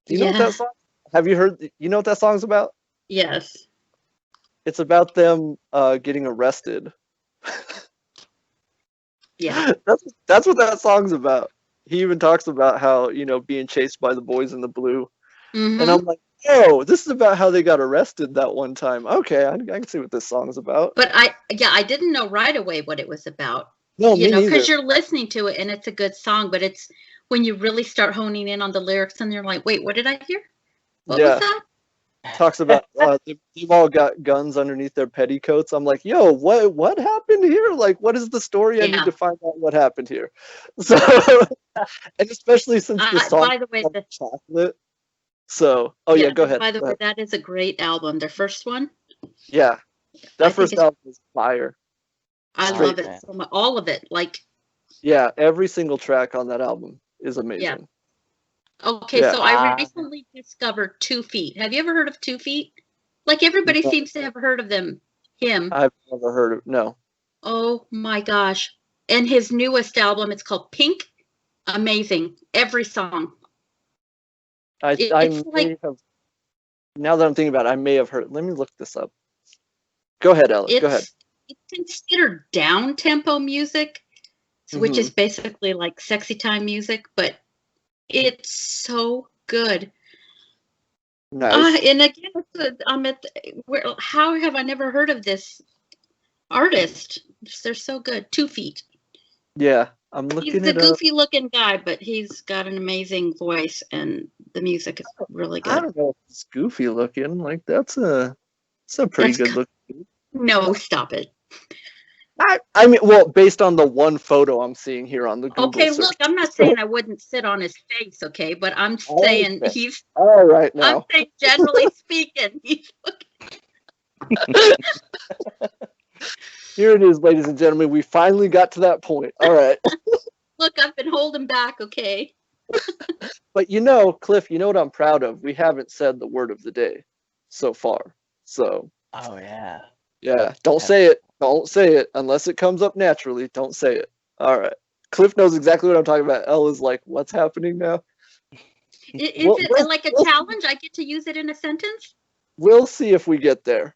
Do you know what that song? Have you heard? You know what that song's about? Yes. It's about them getting arrested. Yeah. That's what that song's about. He even talks about how, you know, being chased by the boys in the blue. Mm-hmm. And I'm like, oh, this is about how they got arrested that one time. Okay, I can see what this song's about. But I didn't know right away what it was about. No, you me know, neither. because you're listening to it and it's a good song, but it's when you really start honing in on the lyrics and you're like, wait, what did I hear? What was that? talks about they've all got guns underneath their petticoats. I'm like, yo, what happened here? Like, what is the story? I need to find out what happened here. So, and especially since the song by the way, is chocolate. So, yeah, go ahead. By the way, that is a great album. Their first one. Yeah, that first album is fire. I love it so much. All of it, like. Yeah, every single track on that album is amazing. Yeah. Okay, so I recently discovered 2 Feet. Have you ever heard of 2 Feet? Like everybody seems to have heard of him. I've never heard of no. Oh my gosh. And his newest album, it's called Pink. Amazing. Every song. Now that I'm thinking about it, I may have heard. Let me look this up. Go ahead, Ella. Go ahead. It's considered down-tempo music, which is basically like sexy time music, but it's so good. Nice. And again, how have I never heard of this artist? They're so good. 2 Feet. Yeah, I'm looking at it. He's a goofy-looking guy, but he's got an amazing voice, and the music is really good. I don't know if it's goofy looking. Like that's a pretty good looking. No, stop it. I mean, well, based on the one photo I'm seeing here on the Google search. Look, I'm not saying I wouldn't sit on his face, okay, but I'm saying he's. All right, now. I'm saying generally speaking, he's. Here it is, ladies and gentlemen. We finally got to that point. All right. Look, I've been holding back, okay. But Cliff, you know what I'm proud of? We haven't said the word of the day so far. So. Oh yeah. Yeah. Don't say it. Don't say it unless it comes up naturally. Don't say it. All right. Cliff knows exactly what I'm talking about. Ella's like, what's happening now? Is it like a challenge? I get to use it in a sentence? We'll see if we get there.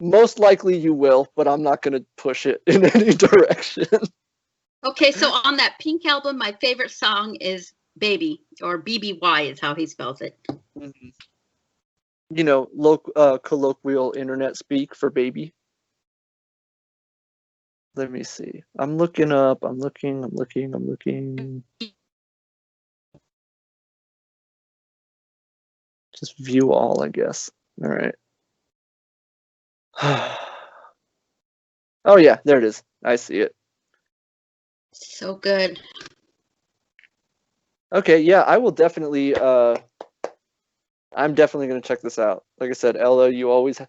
Most likely you will, but I'm not going to push it in any direction. Okay, so on that Pink album, my favorite song is Baby, or BBY is how he spells it. Colloquial internet speak for baby. Let me see. I'm looking. Just view all, I guess. All right. Oh yeah, there it is. I see it. So good. Okay, yeah, I will definitely I'm definitely going to check this out. Like I said, Ella, you always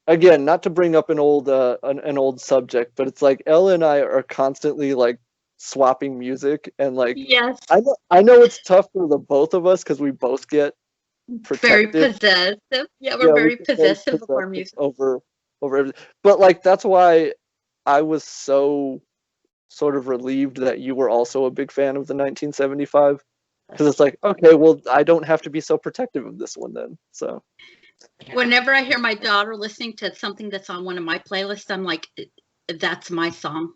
again, not to bring up an old subject, but it's like Ella and I are constantly like swapping music, and like yes, I know it's tough for the both of us because we both get protective. Very possessive. Yeah, we're very possessive of our music over everything. But like that's why I was so sort of relieved that you were also a big fan of the 1975, because it's like, okay, well, I don't have to be so protective of this one then. So whenever I hear my daughter listening to something that's on one of my playlists, I'm like, that's my song.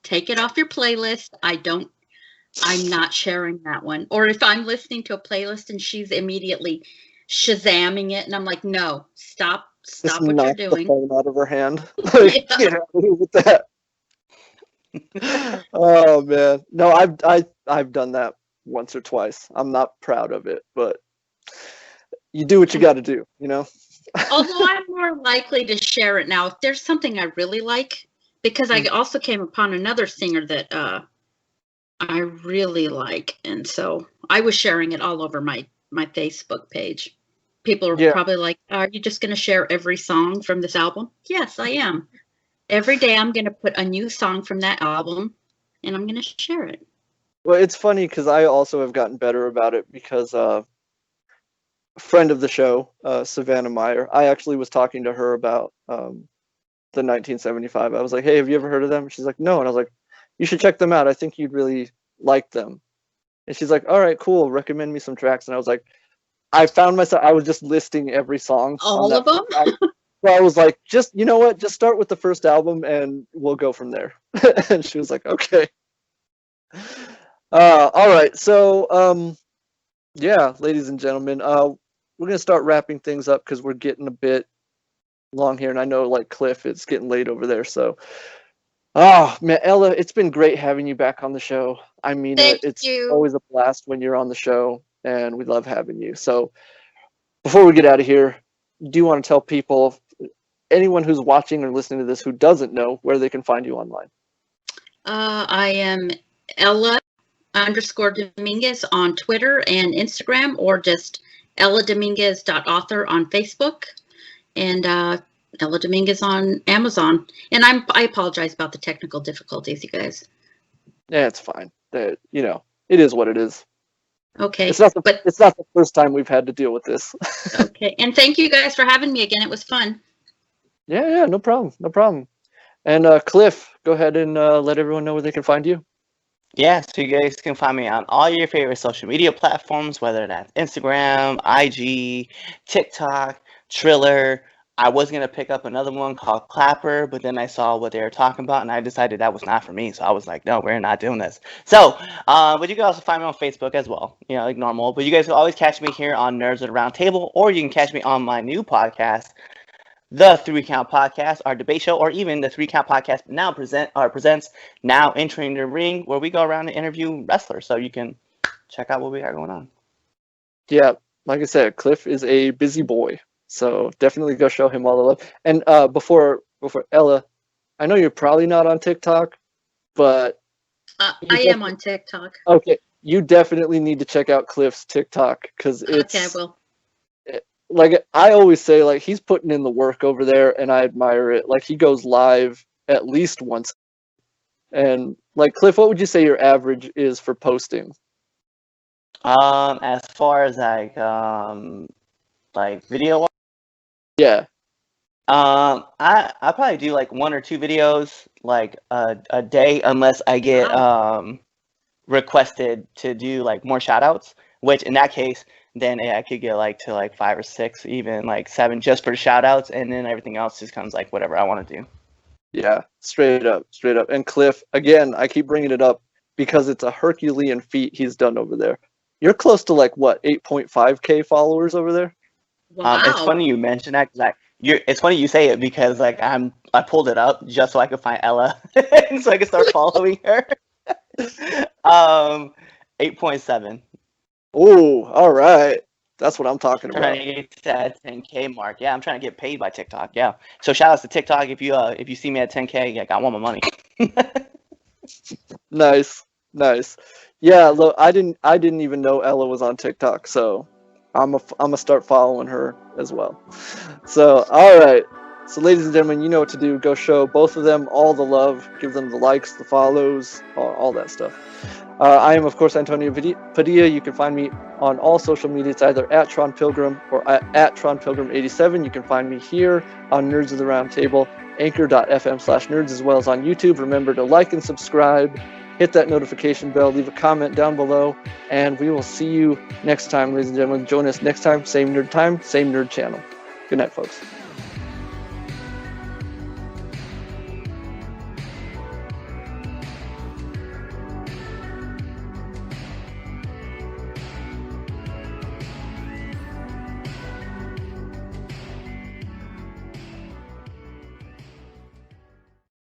Take it off your playlist. I'm not sharing that one. Or if I'm listening to a playlist and she's immediately Shazamming it, and I'm like, no, stop just what you're doing. The phone out of her hand. Like, get out of here with that. Oh man, no, I've done that once or twice. I'm not proud of it, but you do what you got to do, Although I'm more likely to share it now if there's something I really like, because I also came upon another singer that I really like, and so I was sharing it all over my Facebook page. People are probably like, are you just going to share every song from this album? Yes, I am. Every day I'm going to put a new song from that album, and I'm going to share it. Well, it's funny because I also have gotten better about it because a friend of the show, Savannah Meyer, I actually was talking to her about the 1975. I was like, hey, have you ever heard of them? She's like, no. And I was like, you should check them out. I think you'd really like them. And she's like, all right, cool. Recommend me some tracks. And I was like, I found myself, I was just listing every song. All of them? So I was like, just, you know what? Just start with the first album and we'll go from there. And she was like, okay. All right. So, yeah, ladies and gentlemen, we're going to start wrapping things up because we're getting a bit long here. And I know, like Cliff, it's getting late over there. So, oh, man, Ella, it's been great having you back on the show. I mean, it's always a blast when you're on the show, and we love having you. So, before we get out of here, do you want to tell people, anyone who's watching or listening to this who doesn't know, where they can find you online? I am Ella_Dominguez on Twitter and Instagram, or just EllaDominguez.author on Facebook, and Ella Dominguez on Amazon. And I apologize about the technical difficulties, you guys. Yeah, it's fine. It is what it is. Okay. It's not the first time we've had to deal with this. Okay. And thank you guys for having me again. It was fun. Yeah, no problem. And Cliff, go ahead and let everyone know where they can find you. Yeah, so you guys can find me on all your favorite social media platforms, whether that's Instagram, IG, TikTok, Triller. I was going to pick up another one called Clapper, but then I saw what they were talking about, and I decided that was not for me. So I was like, no, we're not doing this. So, but you can also find me on Facebook as well, like normal. But you guys can always catch me here on Nerds of The Roundtable, or you can catch me on my new podcast, The 3 Count Podcast, our debate show, or even the 3 Count Podcast now presents Now Entering the Ring, where we go around and interview wrestlers. So you can check out what we got going on. Yeah, like I said, Cliff is a busy boy, so definitely go show him all the love. And before Ella, I know you're probably not on TikTok, but I am on TikTok. Okay, you definitely need to check out Cliff's TikTok, because it's okay. I will. Like I always say, like he's putting in the work over there, and I admire it. Like he goes live at least once. And like Cliff, what would you say your average is for posting? As far as like video. Yeah. I probably do like 1 or 2 videos like a day, unless I get requested to do like more shout outs, which in that case then I could get like to like 5 or 6, even like 7 just for shout outs, and then everything else just comes like whatever I want to do. Yeah, straight up. And Cliff, again, I keep bringing it up because it's a Herculean feat he's done over there. You're close to like what, 8.5K followers over there? Wow. It's funny you mention that, because it's funny you say it, because like I pulled it up just so I could find Ella and so I could start following her. 8.7. Oh, all right. That's what I'm talking about. Trying to get to that 10K mark. Yeah, I'm trying to get paid by TikTok. Yeah. So shout outs to TikTok. If you see me at 10K, I want my money. Nice. Yeah, look, I didn't even know Ella was on TikTok, so I'm gonna start following her as well. So, all right. So, ladies and gentlemen, you know what to do. Go show both of them all the love. Give them the likes, the follows, all that stuff. I am, of course, Antonio Padilla. You can find me on all social media. It's either at Tron Pilgrim or at Tron Pilgrim 87. You can find me here on Nerds of the Roundtable, anchor.fm/nerds, as well as on YouTube. Remember to like and subscribe, hit that notification bell, leave a comment down below, and we will see you next time, ladies and gentlemen. Join us next time, same nerd channel. Good night, folks.